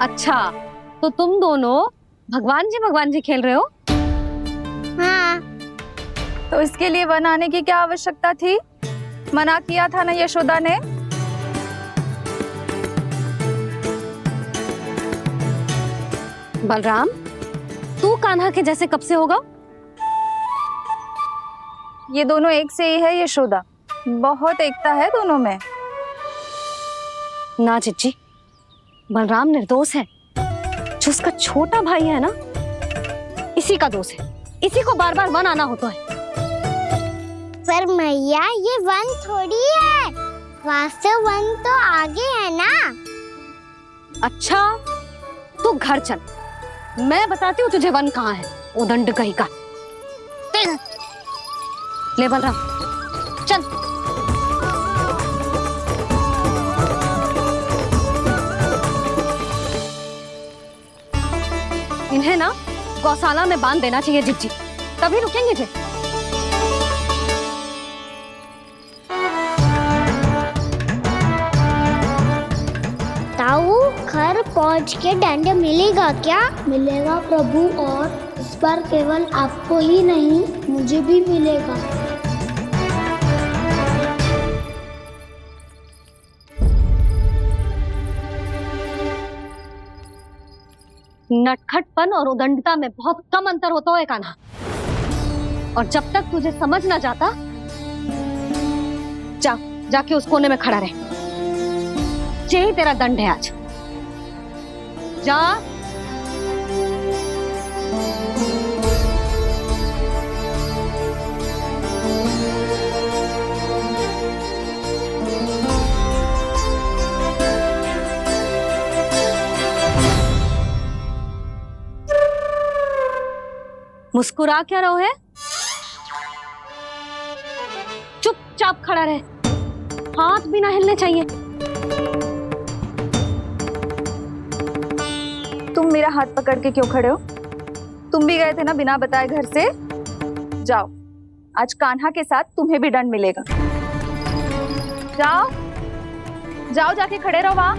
अच्छा, तो तुम दोनों भगवान जी खेल रहे हो? हाँ। तो इसके लिए वन आने की क्या आवश्यकता थी? मना किया था ना यशोदा ने। बलराम, तू कान्हा के जैसे कब से होगा? ये दोनों एक से ही है यशोदा, बहुत एकता है दोनों में। ना चिच्ची, बलराम निर्दोष है। जो उसका छोटा भाई है ना, इसी का दोष है। इसी को बार बार वन आना होता है। पर मैया, ये वन थोड़ी है, वास्तव वन तो आगे है ना। अच्छा, तू घर चल, मैं बताती हूँ तुझे वन कहाँ है। उदंड कहीं का। ले बलराम, चल। इन्हें ना गौशाला में बांध देना चाहिए जिज्जी, तभी रुकेंगे जे। ताऊ, घर पहुंच के दंड मिलेगा क्या? मिलेगा प्रभु, और इस बार केवल आपको ही नहीं, मुझे भी मिलेगा। नटखटपन और उदंडता में बहुत कम अंतर होता है कान्हा, और जब तक तुझे समझ ना जाता, जाके उस कोने में खड़ा रहे। यही तेरा दंड है आज। जा। मुस्कुरा क्या रहो है? चुपचाप खड़ा रहे, हाथ भी ना हिलने चाहिए। तुम मेरा हाथ पकड़ के क्यों खड़े हो? तुम भी गए थे ना बिना बताए घर से। जाओ, आज कान्हा के साथ तुम्हें भी दंड मिलेगा। जाओ जाओ, जाके खड़े रहो वहां।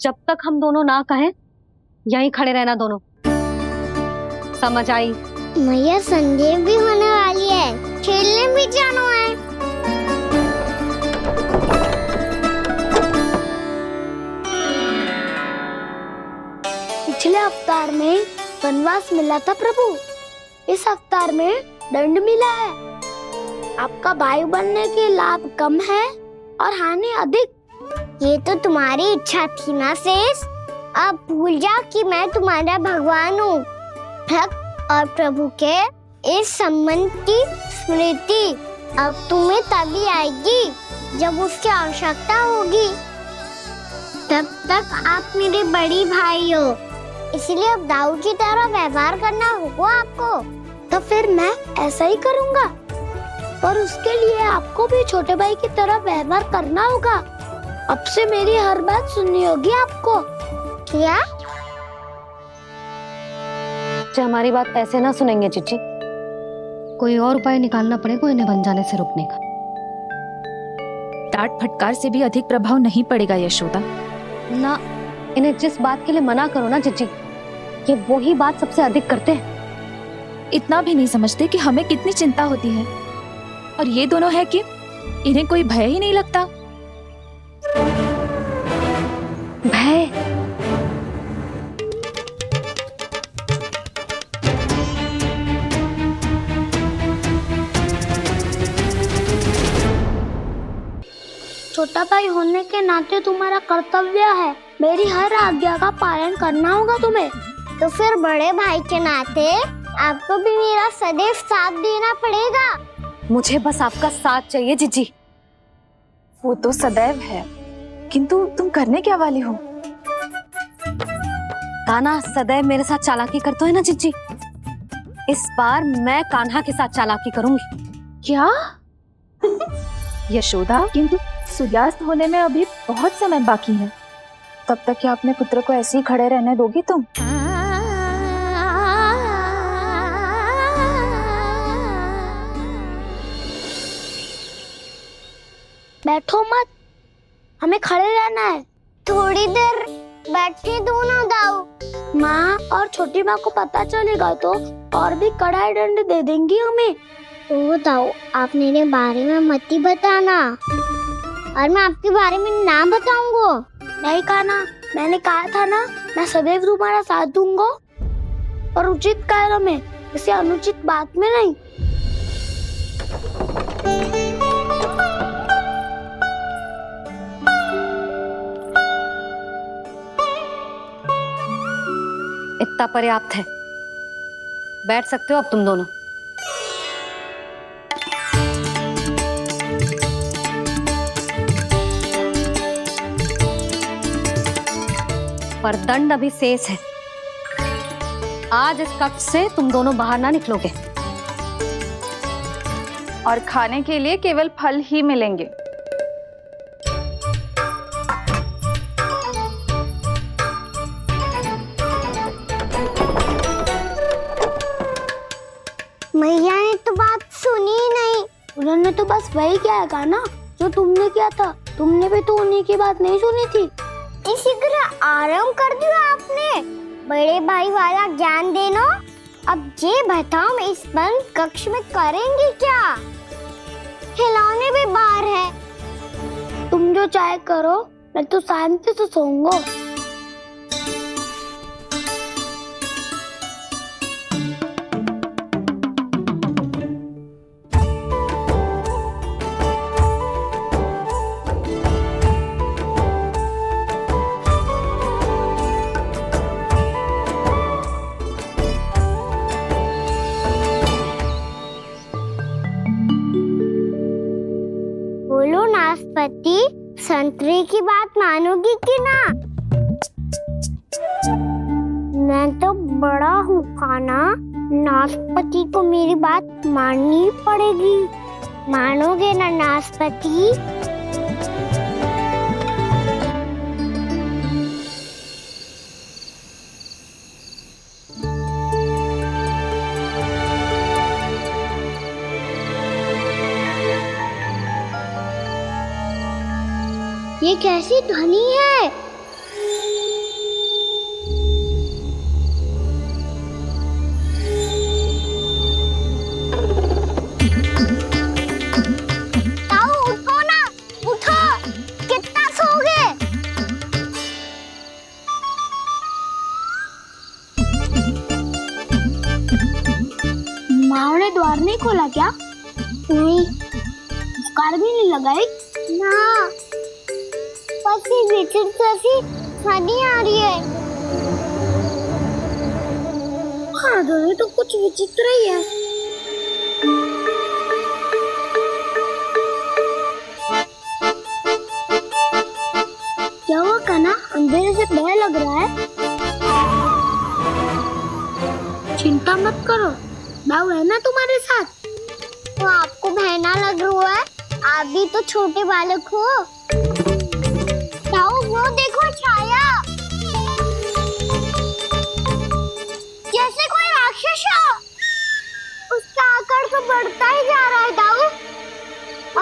जब तक हम दोनों ना कहें यहीं खड़े रहना दोनों, समझ आई? मैया संडे भी होने वाली है, खेलने भी जाना है। पिछले अवतार में वनवास मिला था प्रभु, इस अवतार में दंड मिला है। आपका भाई बनने के लाभ कम है और हानि अधिक। ये तो तुम्हारी इच्छा थी ना शेष, अब भूल जा कि मैं तुम्हारा भगवान हूँ। भक्त और प्रभु के इस संबंध की स्मृति अब तुम्हें तभी आएगी जब उसकी आवश्यकता होगी। तब तक आप मेरे बड़ी भाई हो, इसलिए अब दाऊ की तरह व्यवहार करना होगा आपको। तो फिर मैं ऐसा ही करूँगा, पर उसके लिए आपको भी छोटे भाई की तरह व्यवहार करना होगा। अब से मेरी हर बात सुननी होगी आपको। क्या? हमारी बात ऐसे ना सुनेंगे चिची, कोई और उपाय निकालना पड़ेगा इन्हें बन जाने से रुकने का। डांट फटकार से भी अधिक प्रभाव नहीं पड़ेगा यशोदा। ना, इन्हें जिस बात के लिए मना करो ना चिची, ये वही बात सबसे अधिक करते हैं। इतना भी नहीं समझते कि हमें कितनी चिंता होती है, और ये दोनों है कि इन्हें कोई भय ही नहीं लगता। भय? छोटा भाई होने के नाते तुम्हारा कर्तव्य है, मेरी हर आज्ञा का पालन करना होगा तुम्हें। तो फिर बड़े भाई के नाते आपको भी मेरा सदैव साथ देना पड़ेगा। मुझे बस आपका साथ चाहिए जीजी। वो तो सदैव है, किंतु तुम करने क्या वाली हो? कान्हा सदैव मेरे साथ चालाकी करता है ना जीजी, इस बार मैं कान्हा के साथ चालाकी करूंगी। क्या? यशोदा, किंतु सूर्यास्त होने में अभी बहुत समय बाकी है, तब तक क्या अपने पुत्र को ऐसे ही खड़े रहने दोगी तुम? बैठो मत, हमें खड़े रहना है। थोड़ी देर बैठे दो ना दाऊ। माँ और छोटी माँ को पता चलेगा तो और भी कड़ा दंड दे देंगी हमें। तो दाऊ, आप मेरे बारे में मत ही बताना, और मैं आपके बारे में ना बताऊंगा। नहीं कान्हा, मैंने कहा था ना, मैं सदैव तुम्हारा साथ दूंगा, और उचित कार्य में, किसी अनुचित बात में नहीं। इतना पर्याप्त है, बैठ सकते हो अब तुम दोनों। पर दंड अभी शेष है। आज इस कक्ष से तुम दोनों बाहर ना निकलोगे, और खाने के लिए केवल फल ही मिलेंगे। मैया ने तो बात सुनी ही नहीं। उन्होंने तो बस वही किया था ना जो तुमने किया था। तुमने भी तो उन्हीं की बात नहीं सुनी थी। इसी तरह आराम कर दिया आपने। बड़े भाई वाला ज्ञान देना। अब ये बताओ, इस बंद कक्ष में करेंगे क्या? खिलौने भी बाहर है। तुम जो चाहे करो, मैं तो शांति से सोऊंगा। बोलो नाशपाती, संतरे की बात मानोगी कि ना? मैं तो बड़ा हूँ कान्हा, नाशपाती को मेरी बात माननी पड़ेगी। मानोगे ना नाशपाती? ये कैसी ध्वनि है? नहीं खोला क्या? नहीं। कार भी नहीं लगाई? ना, बस ये विचित्र सी ध्वनि आ रही है। हाँ, ध्वनि तो कुछ विचित्र ही है। क्या हुआ कान्हा? अंधेरे से भय लग रहा है। चिंता मत करो, दाऊ है ना तुम्हारे साथ। तो आपको बहना लग रहा है? आप भी तो छोटे बालक हो। दाऊ, वो देखो छाया, जैसे कोई राक्षस हो। उसका आकार तो बढ़ता ही जा रहा है दाऊ।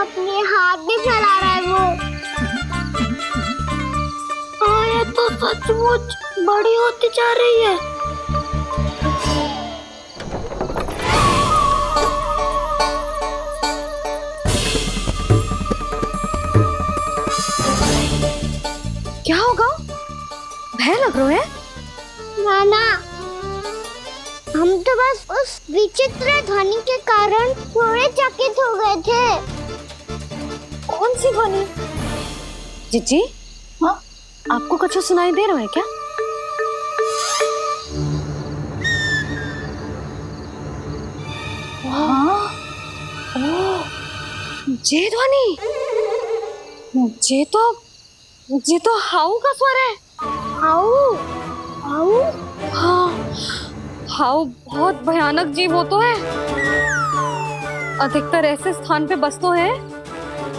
अपने हाथ भी फैला रहा है वो। हाँ, ये तो सचमुच बड़ी होती जा रही है। क्या होगा? भय लग रहा है? नाना, हम तो बस उस विचित्र ध्वनि के कारण थोड़े चकित हो गए थे। कौन सी ध्वनि? जीजी, हाँ, आपको कुछ सुनाई दे रहा है क्या? हाँ, ओह, ये ध्वनि, ये तो हाउ का स्वर है। हाउ? हाउ? हाँ, हाउ बहुत भयानक जीव हो तो है। अधिकतर ऐसे स्थान पे बस तो है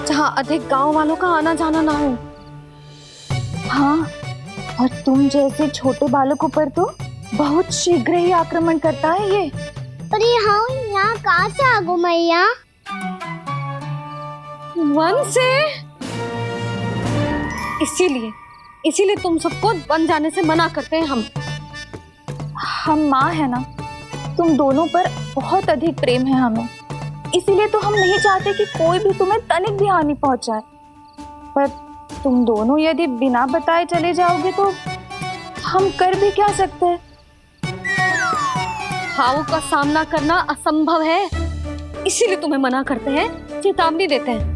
जहाँ अधिक गांव वालों का आना जाना ना हो। हाँ, और तुम जैसे छोटे बालकों पर तो बहुत शीघ्र ही आक्रमण करता है ये। पर ये हाउ यहाँ कहाँ से आ गो मैया? वन से। इसीलिए तुम सबको वन जाने से मना करते हैं हम माँ है ना, तुम दोनों पर बहुत अधिक प्रेम है हमें, इसीलिए तो हम नहीं चाहते कि कोई भी तुम्हें तनिक भी हानि पहुंचाए। पर तुम दोनों यदि बिना बताए चले जाओगे तो हम कर भी क्या सकते हैं? हाउ का सामना करना असंभव है, इसीलिए तुम्हें मना करते हैं, चेतावनी देते हैं।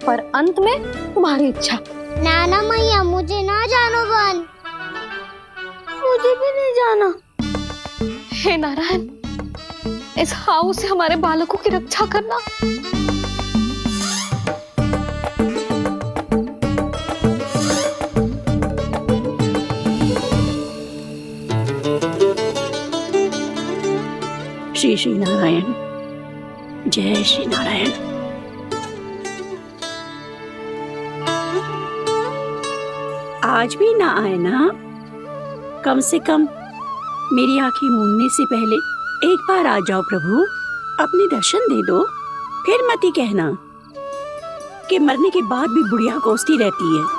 पर अंत में तुम्हारी इच्छा। नाना मैया, मुझे ना जानो वन। मुझे भी नहीं जाना। हे नारायण, इस हाउ से हमारे बालकों की रक्षा करना। श्री श्री नारायण, जय श्री नारायण। आज भी ना आए ना? कम से कम मेरी आंखें मूंदने से पहले एक बार आ जाओ प्रभु, अपने दर्शन दे दो। फिर मत ही कहना कि मरने के बाद भी बुढ़िया कोसती रहती है।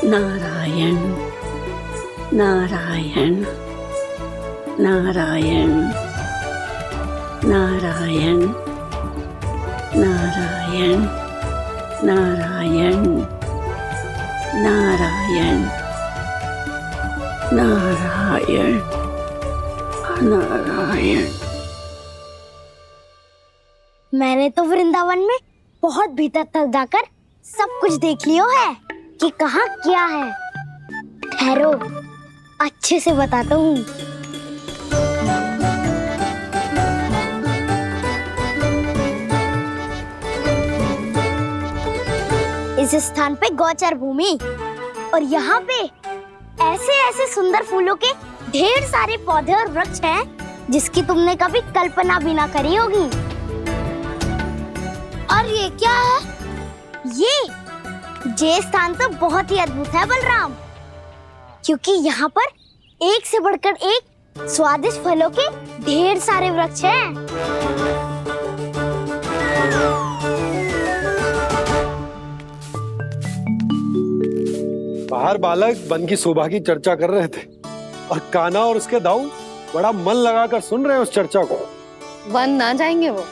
नारायण नारायण नारायण नारायण नारायण नारायण नारायण नारायण नारायण। मैंने तो वृंदावन में बहुत भीतर तक जाकर सब कुछ देख लियो है कि कहाँ क्या है। ठहरो, अच्छे से बताता हूँ। इस स्थान पे गौचर भूमि, और यहाँ पे ऐसे ऐसे सुंदर फूलों के ढेर सारे पौधे और वृक्ष हैं जिसकी तुमने कभी कल्पना भी ना करी होगी। और ये क्या है? ये स्थान तो बहुत ही अद्भुत है बलराम, क्योंकि यहाँ पर एक से बढ़कर एक स्वादिष्ट फलों के ढेर सारे वृक्ष हैं। बाहर बालक वन की शोभा की चर्चा कर रहे थे और कान्हा और उसके दाऊ बड़ा मन लगाकर सुन रहे हैं उस चर्चा को। वन ना जाएंगे वो।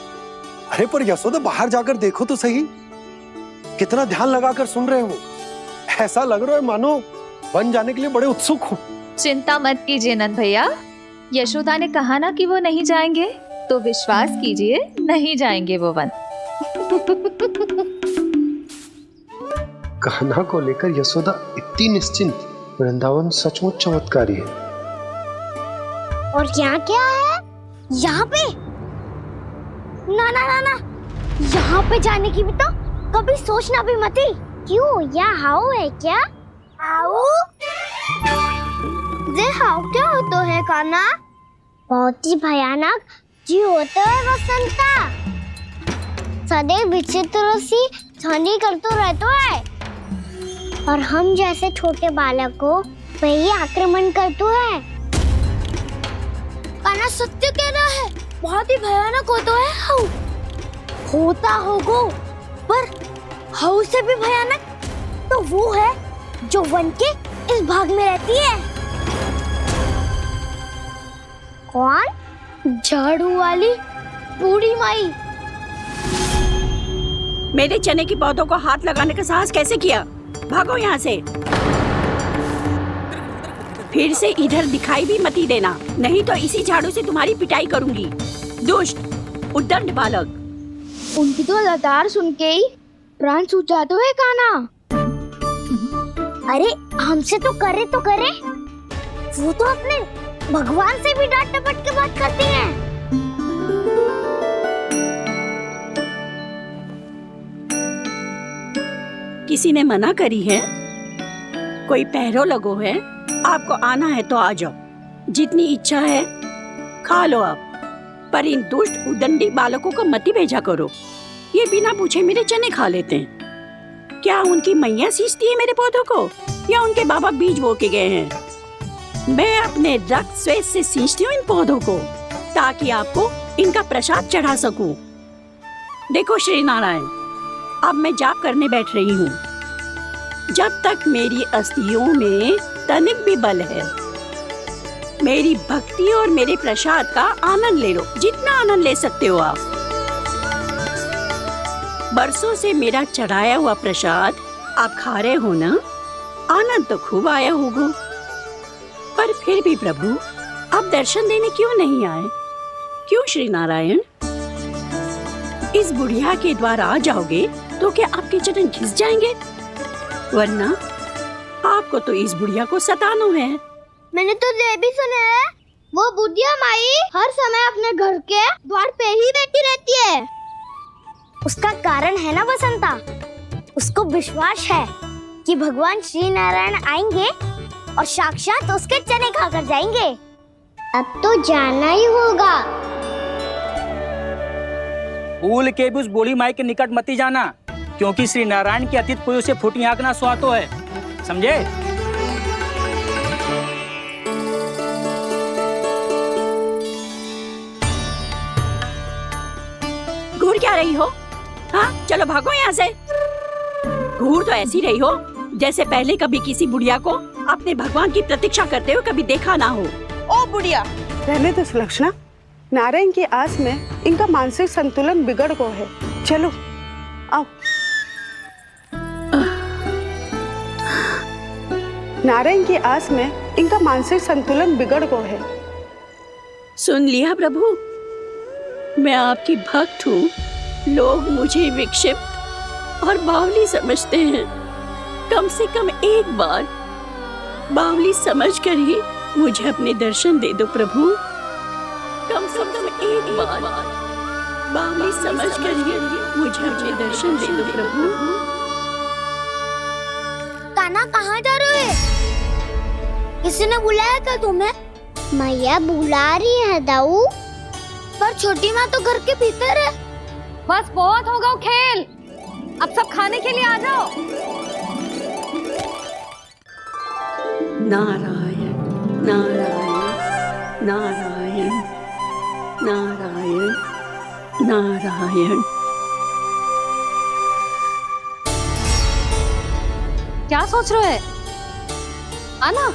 अरे पर यशोदा बाहर जाकर देखो तो सही, कितना ध्यान लगाकर सुन रहे हो। ऐसा लग रहा है मानो वन जाने के लिए बड़े उत्सुक हो। चिंता मत कीजिए नंद भैया, यशोदा ने कहा ना कि वो नहीं जाएंगे, तो विश्वास कीजिए नहीं जाएंगे वो वन। कान्हा को लेकर यशोदा इतनी निश्चिंत, वृंदावन सचमुच चमत्कारी है। और यहाँ क्या है? यहाँ पे ना ना ना ना, यहाँ पे जाने की भी तो कभी सोचना भी मत ही। क्यों, यहाँ हाउ है क्या? हाउ? ये हाउ क्या होता है कान्हा? बहुत ही भयानक जी होता है वसंता। सदैव विचित्र सी ध्वनि करते रहता है और हम जैसे छोटे बालक को वही आक्रमण करते है। कान्हा सत्य कह रहा है, बहुत ही भयानक होता है हाउ। होता होगा, पर हाउ से भी भयानक तो वो है जो वन के इस भाग में रहती है। कौन? झाड़ू वाली बूढ़ी माई। मेरे चने की पौधों को हाथ लगाने का साहस कैसे किया? भागो यहाँ से। फिर से इधर दिखाई भी मत देना, नहीं तो इसी झाड़ू से तुम्हारी पिटाई करूंगी। दुष्ट, उद्दंड बालक। उनकी तो लतार सुन के ही प्राण सूझ जाते हैं कान्हा। अरे हमसे तो करे, वो तो अपने भगवान से भी डांट डपट के बात करती हैं। किसी ने मना करी है? कोई पहरो लगो है? आपको आना है तो आ जाओ, जितनी इच्छा है खा लो आप, पर इन दुष्ट उदंडी बालकों को मत ही भेजा करो। ये बिना पूछे मेरे चने खा लेते हैं। क्या उनकी मैया सींचती है मेरे पौधों को, या उनके बाबा बीज बो के गए हैं? मैं अपने रक्त स्वेद से सींचती हूँ इन पौधों को, ताकि आपको इनका प्रसाद चढ़ा सकूं। देखो श्री नारायण, अब मैं जाप करने बैठ रही हूँ। जब तक मेरी अस्थियों में तनिक भी बल है, मेरी भक्ति और मेरे प्रसाद का आनंद ले लो, जितना आनंद ले सकते हो आप। बरसों से मेरा चढ़ाया हुआ प्रसाद आप खा रहे हो ना, आनंद तो खूब आया होगा। पर फिर भी प्रभु, आप दर्शन देने क्यों नहीं आए? क्यों श्री नारायण? इस बुढ़िया के द्वार आ जाओगे तो क्या आपके चरण घिस जाएंगे? वरना आपको तो इस बुढ़िया को सताना है। मैंने तो ये भी सुना है, वो बुढ़िया माई हर समय अपने घर के द्वार पे ही बैठी रहती है। उसका कारण है ना बसंता, उसको विश्वास है कि भगवान श्री नारायण आएंगे और साक्षात उसके चने खाकर जाएंगे। अब तो जाना ही होगा। भूल के भी उस बूढ़ी माई के निकट मत ही जाना, क्योंकि श्री नारायण की अतीत कोई उसे फूटी आंख ना सुहातो है, समझे? घूर क्या रही हो? हाँ, चलो भागो यहाँ से। घूर तो ऐसी रही हो जैसे पहले कभी किसी बुढ़िया को अपने भगवान की प्रतीक्षा करते हुए कभी देखा ना हो। ओ बुढ़िया, रहने दो सुलक्षणा। नारायण की आस में इनका मानसिक संतुलन बिगड़ गया है। चलो आओ। नारायण की आस में इनका मानसिक संतुलन बिगड़ गया है। सुन लिया प्रभु, मैं आपकी भक्त हूँ। लोग मुझे विक्षिप्त और बावली समझते हैं। कम से कम एक बार बावली समझकर ही मुझे अपने दर्शन दे दो प्रभु। कम से कम एक बार बावली समझकर ही मुझे अपने दर्शन दे दो प्रभु। कान्हा कहाँ जा रहे हो? किसी ने बुलाया क्या तुम्हें? मैया बुला रही है दाऊ, पर छोटी माँ तो घर के भीतर है। बस बहुत हो गया खेल, अब सब खाने के लिए आ जाओ। नारायण नारायण नारायण नारायण नारायण। क्या सोच रहे हैं? आना।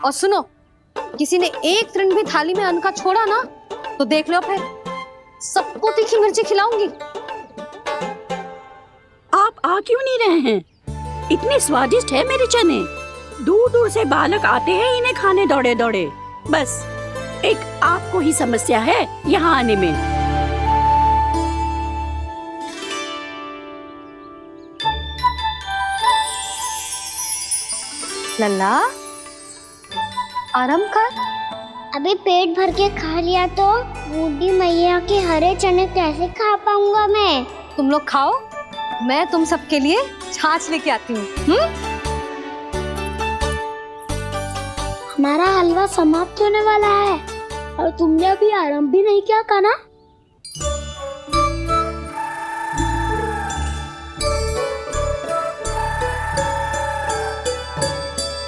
और सुनो, किसी ने एक तृण भी थाली में अन्न का छोड़ा ना तो देख लो फिर सबको तीखी मिर्ची खिलाऊंगी। आप आ क्यों नहीं रहे हैं? इतने स्वादिष्ट है मेरे चने। दूर दूर से बालक आते हैं इन्हें खाने दौड़े दौड़े। बस एक आपको ही समस्या है यहाँ आने में। लल्ला आराम कर। अभी पेट भर के खा लिया तो बूढ़ी मैया के हरे चने कैसे खा पाऊंगा मैं? तुम लोग खाओ, मैं तुम सबके लिए छाछ लेके आती हूँ। हमारा हलवा समाप्त होने वाला है और तुमने अभी आराम भी नहीं किया कान्हा।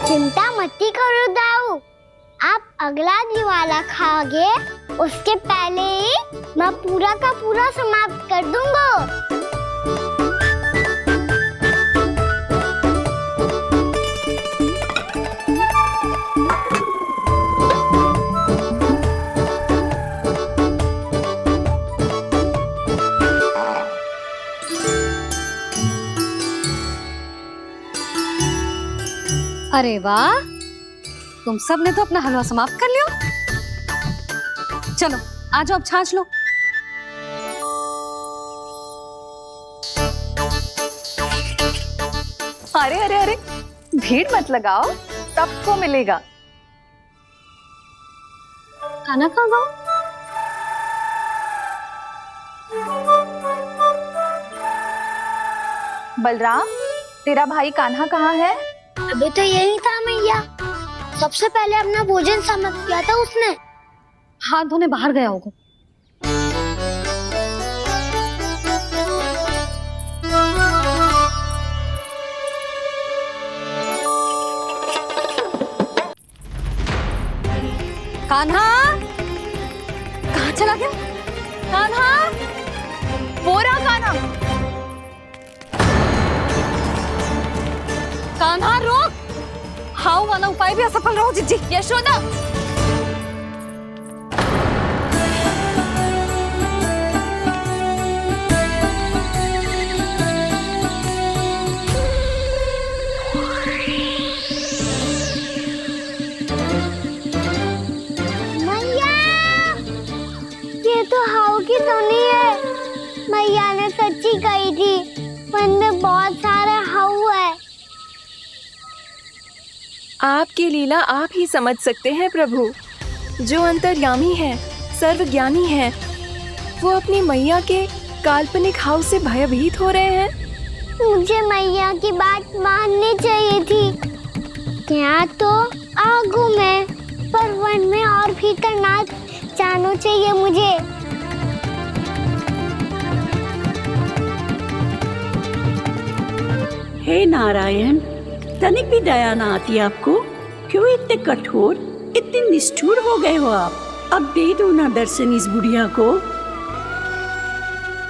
चिंता मत करो दाऊ, आप अगला दिवाला खाओगे उसके पहले ही मैं पूरा का पूरा समाप्त कर दूंगा। अरे वाह, तुम सब ने तो अपना हलवा समाप्त कर लिया। चलो आ जाओ, अब छाछ लो। अरे अरे अरे, भीड़ मत लगाओ, सबको मिलेगा। खाना खा गो। बलराम, तेरा भाई कान्हा कहाँ है? अभी तो यही था मैया, सबसे पहले अपना भोजन समाप्त किया था उसने। हाथ धोने बाहर गया होगा। कान्हा कहाँ चला गया? कान्हा, वो रहा कान्हा। कान्हा रोक, हाउ वाला उपाय भी असफल रहो जिज्जी। यशोदा, मैया, ये तो हाउ की धुनी है। मैया ने सच्ची कही थी, वन में बहुत सारे हाउ है। आपकी लीला आप ही समझ सकते हैं प्रभु। जो अंतर्यामी है, सर्वज्ञानी है, वो अपनी मैया के काल्पनिक हाव से भयभीत हो रहे हैं। मुझे मैया की बात माननी चाहिए थी। यहाँ तो आगू में, पर वन में और भीतर ना जाना चाहिए मुझे। हे नारायण, तनिक भी दया ना आती आपको? क्यों इतने कठोर, इतने निष्ठुर हो गए हो आप? अब दे दो ना दर्शन इस बुढ़िया को।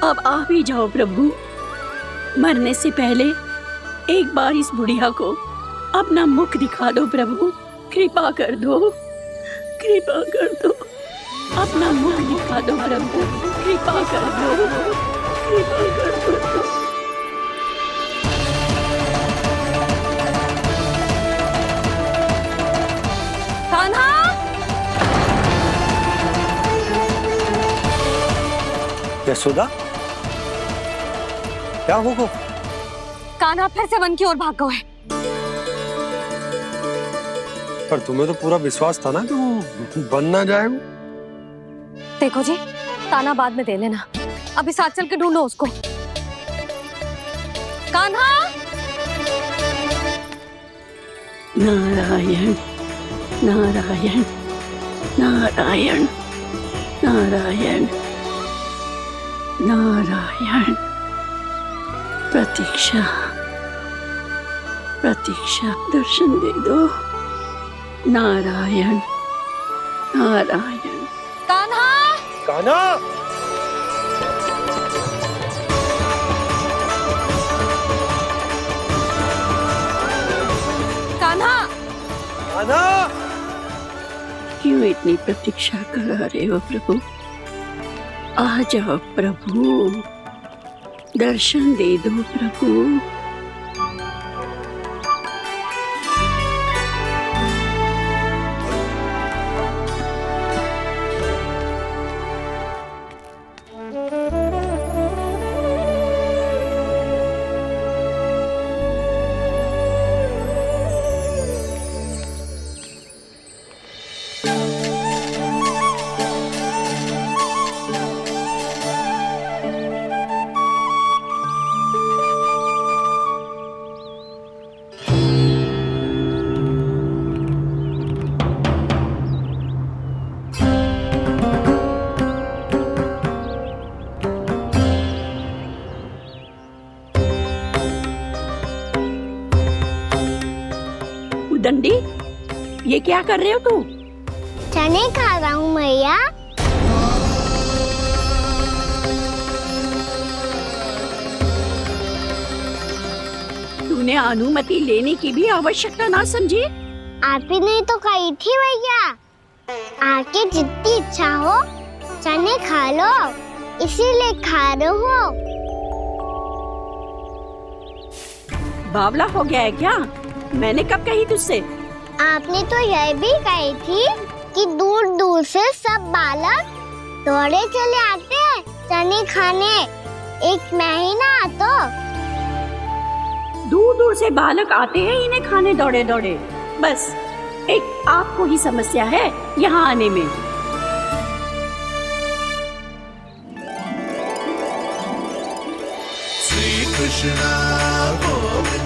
अब आ भी जाओ प्रभु। मरने से पहले एक बार इस बुढ़िया को अपना मुख दिखा दो प्रभु। कृपा कर दो, कृपा कर दो। अपना मुख दिखा दो प्रभु, कृपा कर दो, कृपा कर दो। कान्हा, यशोदा, क्या होगा? कान्हा फिर से वन की ओर भाग गया है। पर तुम्हें तो पूरा विश्वास था ना कि वो बन ना जाए। देखो जी, ताना बाद में दे लेना, अभी साथ चल के ढूंढो उसको। कान्हा, नारायण नारायण नारायण नारायण नारायण। प्रतीक्षा प्रतीक्षा, दर्शन दे दो। नारायण नारायण। कान्हा, कान्हा, कान्हा, कान्हा। क्यों इतनी प्रतीक्षा करा रहे हो प्रभु? आ जाओ प्रभु, दर्शन दे दो प्रभु। दंडी, ये क्या कर रहे हो तू? चने खा रहा हूँ मैया। तूने अनुमति लेने की भी आवश्यकता ना समझी? आप ही ने तो कही थी भैया, आके जितनी इच्छा हो चने खा लो, इसीलिए खा रहे हो। बावला हो गया है क्या? मैंने कब कही तुझसे? आपने तो यह भी कही थी कि दूर दूर से सब बालक दौड़े चले आते हैं चने खाने, एक महीना तो दूर दूर से बालक आते हैं इन्हें खाने दौड़े दौड़े। बस एक आपको ही समस्या है यहाँ आने में। श्री कृष्ण गोविंद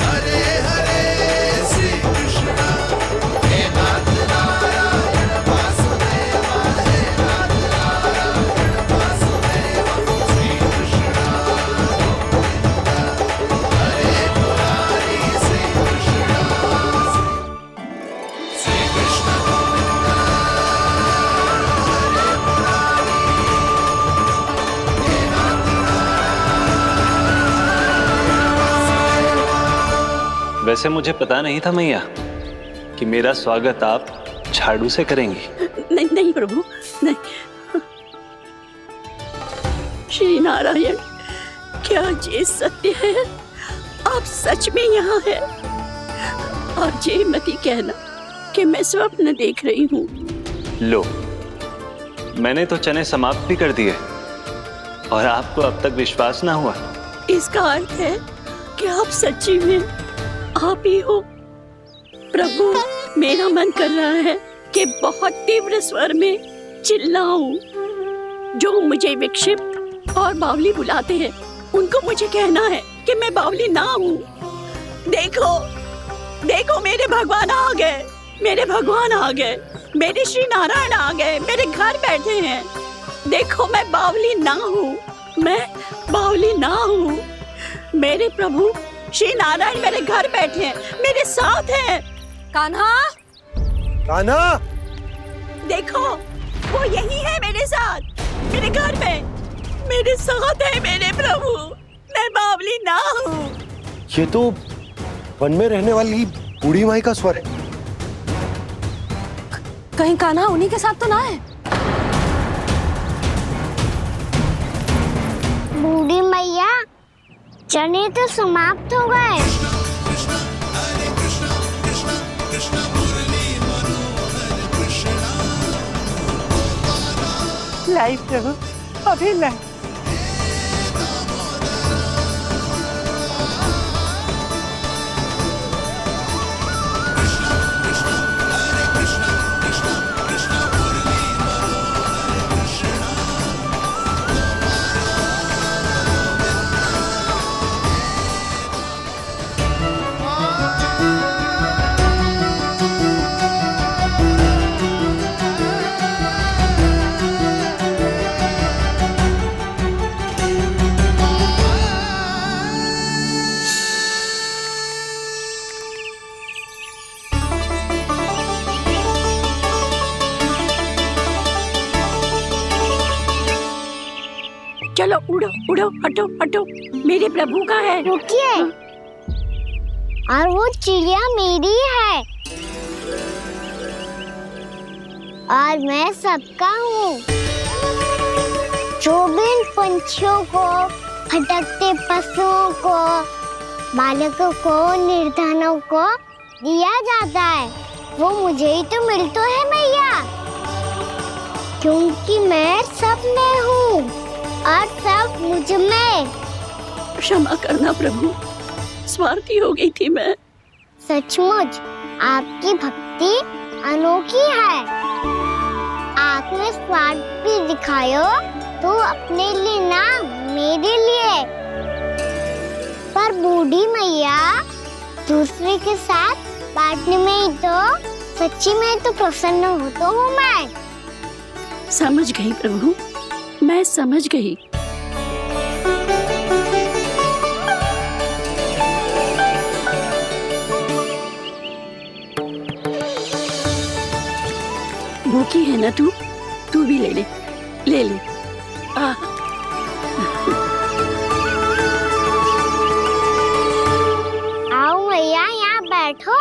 हरे हरे, श्री कृष्ण हे नाथ नारायण वासुदेव, हे नाथ नारायण वासुदेव, श्री कृष्ण गोविंद हरे मुरारी, श्री कृष्ण गोविंद हरे मुरारी, हे नाथ वैसे मुझे पता नहीं था मैया कि मेरा स्वागत आप झाड़ू से करेंगी। नहीं नहीं प्रभु, नहीं। श्री नारायण, क्या ये सत्य है? आप सच में यहाँ हैं? और ये मती कहना कि मैं स्वप्न देख रही हूँ। लो, मैंने तो चने समाप्त भी कर दिए और आपको अब तक विश्वास ना हुआ। इसका अर्थ है कि आप सच्ची में आप ही हो। प्रभु, मेरा मन कर रहा है कि बहुत तीव्र स्वर में चिल्लाऊं। जो मुझे विक्षिप्त और बावली बुलाते हैं उनको मुझे कहना है कि मैं बावली ना हूँ। देखो देखो, मेरे भगवान आ गए, मेरे भगवान आ गए, मेरे श्री नारायण आ गए, मेरे घर बैठे हैं। देखो, मैं बावली ना हूँ, मैं बावली ना हूँ। मेरे प्रभु श्री नारायण मेरे घर बैठे हैं, मेरे साथ हैं। कान्हा, कान्हा, देखो वो यही है मेरे साथ, मेरे घर में मेरे साथ है मेरे प्रभु। मैं बावली ना हूँ। ये तो वन में रहने वाली बूढ़ी माई का स्वर है। कहीं कान्हा उन्हीं के साथ तो ना है? बूढ़ी मैया, चने तो समाप्त हो गए। लाई प्रभु, अभी लाई। चलो उड़ो उड़ो, हटो हटो, मेरे प्रभु का है। रुकिए, और वो चिड़िया मेरी है। और मैं सबका हूँ। जो भी इन पंछियों को, भटकते पशुओं को, बालकों को, निर्धनों को दिया जाता है, वो मुझे ही तो मिलता है मैया, क्योंकि मैं सब में हूँ और सब मुझ में। क्षमा करना प्रभु, स्वार्थी हो गई थी मैं। सचमुच आपकी भक्ति अनोखी है। आपने स्वार्थ भी दिखायो तो अपने लिए ना, मेरे लिए। पर बूढ़ी मैया दूसरे के साथ बांटने में ही तो सच्ची में तो प्रसन्न होता हूँ मैं। समझ गई प्रभु, मैं समझ गई। भूखी है ना तू भी ले ले, ले ले। आओ मैया, यहाँ बैठो।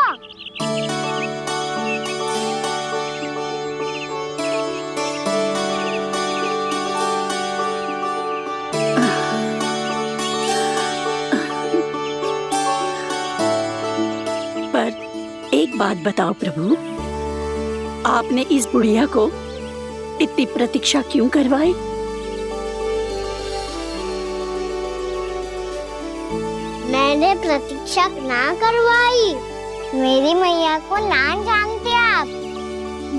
पर एक बात बताओ प्रभु, आपने इस बुढ़िया को इतनी प्रतीक्षा क्यों करवाई? मैंने प्रतीक्षा ना करवाई। मेरी मैया को ना जानते आप,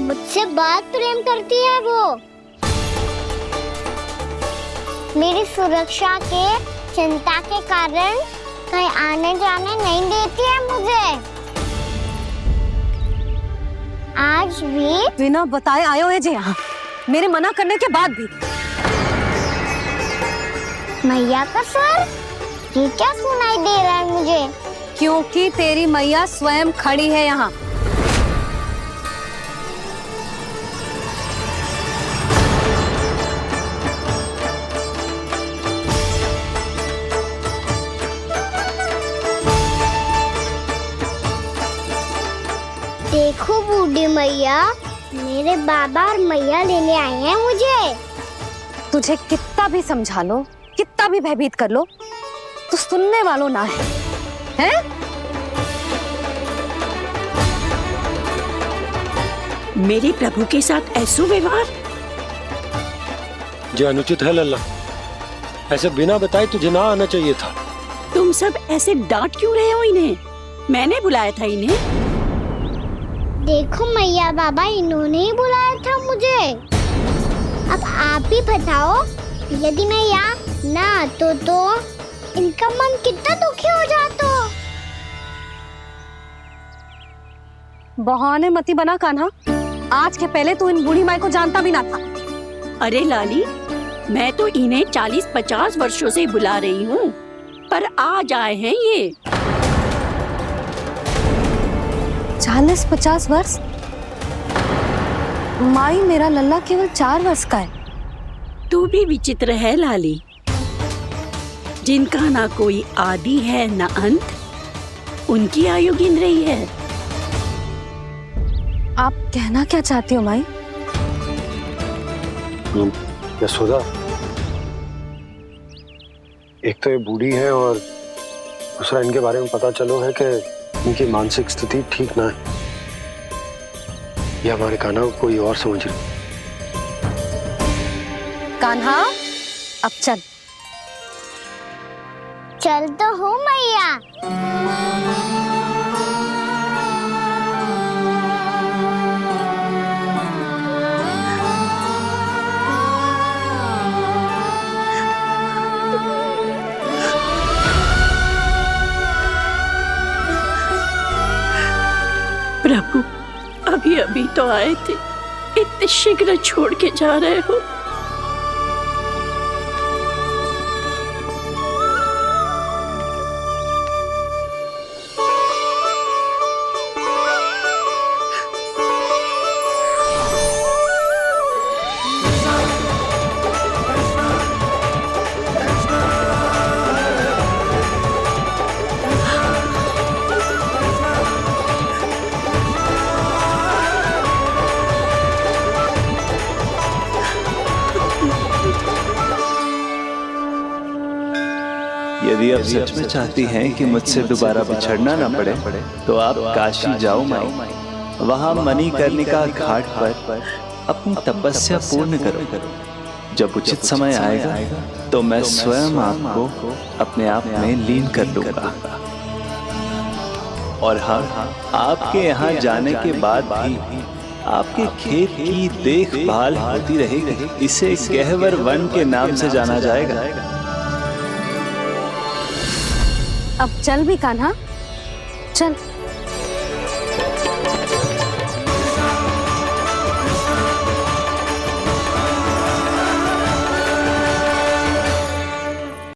मुझसे बहुत प्रेम करती है वो। मेरी सुरक्षा के चिंता के कारण कहीं आने जाने नहीं देती है मुझे। आज भी बिना बताए आयो है जी यहाँ, मेरे मना करने के बाद भी। मैया का स्वर ये क्या सुनाई दे रहा है मुझे? क्योंकि तेरी मैया स्वयं खड़ी है यहाँ। देखो बूढ़ी मैया, मेरे बाबा और मैया लेने आए हैं मुझे। तुझे कितना भी समझा लो, कितना भी भयभीत कर लो, तो सुनने वालों ना है, हैं? मेरे प्रभु के साथ ऐसा व्यवहार जो अनुचित है लल्ला। ऐसे बिना बताए तुझे ना आना चाहिए था। तुम सब ऐसे डांट क्यों रहे हो इन्हें? मैंने बुलाया था इन्हें। देखो मैया बाबा, इन्होंने ही बुलाया था मुझे। अब आप ही बताओ, यदि मैं यहाँ ना आतो तो इनका मन कितना दुखी हो जाता। बहाने मती बना कान्हा, आज के पहले तू इन बूढ़ी माई को जानता भी ना था। अरे लाली, मैं तो इन्हें 40-50 वर्षों से बुला रही हूँ, पर आज आए हैं ये। 40-50 वर्ष? माई, मेरा लल्ला केवल 4 वर्ष का है। तू भी विचित्र है लाली, जिनका ना कोई आदि है ना अंत, उनकी आयु गिन रही है। आप कहना क्या चाहती हो माई? यशोदा, एक तो ये बूढ़ी है और दूसरा इनके बारे में पता चलो है कि इनकी मानसिक स्थिति ठीक ना है। ये हमारे कान्हा को कोई और समझ रही। कान्हा, अब चल। चल तो हूँ मैया। प्रभु, अभी अभी तो आए थे, इतने शीघ्र छोड़ के जा रहे हो। यदि आप सच में चाहती हैं कि मुझसे दोबारा बिछड़ना ना पड़े तो आप काशी जाओ माई। वहां मणिकर्णिका घाट पर अपनी तपस्या पूर्ण करो। जब उचित समय आएगा तो मैं स्वयं आपको अपने आप में लीन कर लूंगा। और हाँ, आपके यहाँ जाने के बाद भी आपके खेत की देखभाल होती रहेगी। इसे गहवर वन के नाम से जाना जाएगा। अब चल भी कान्हा, चल।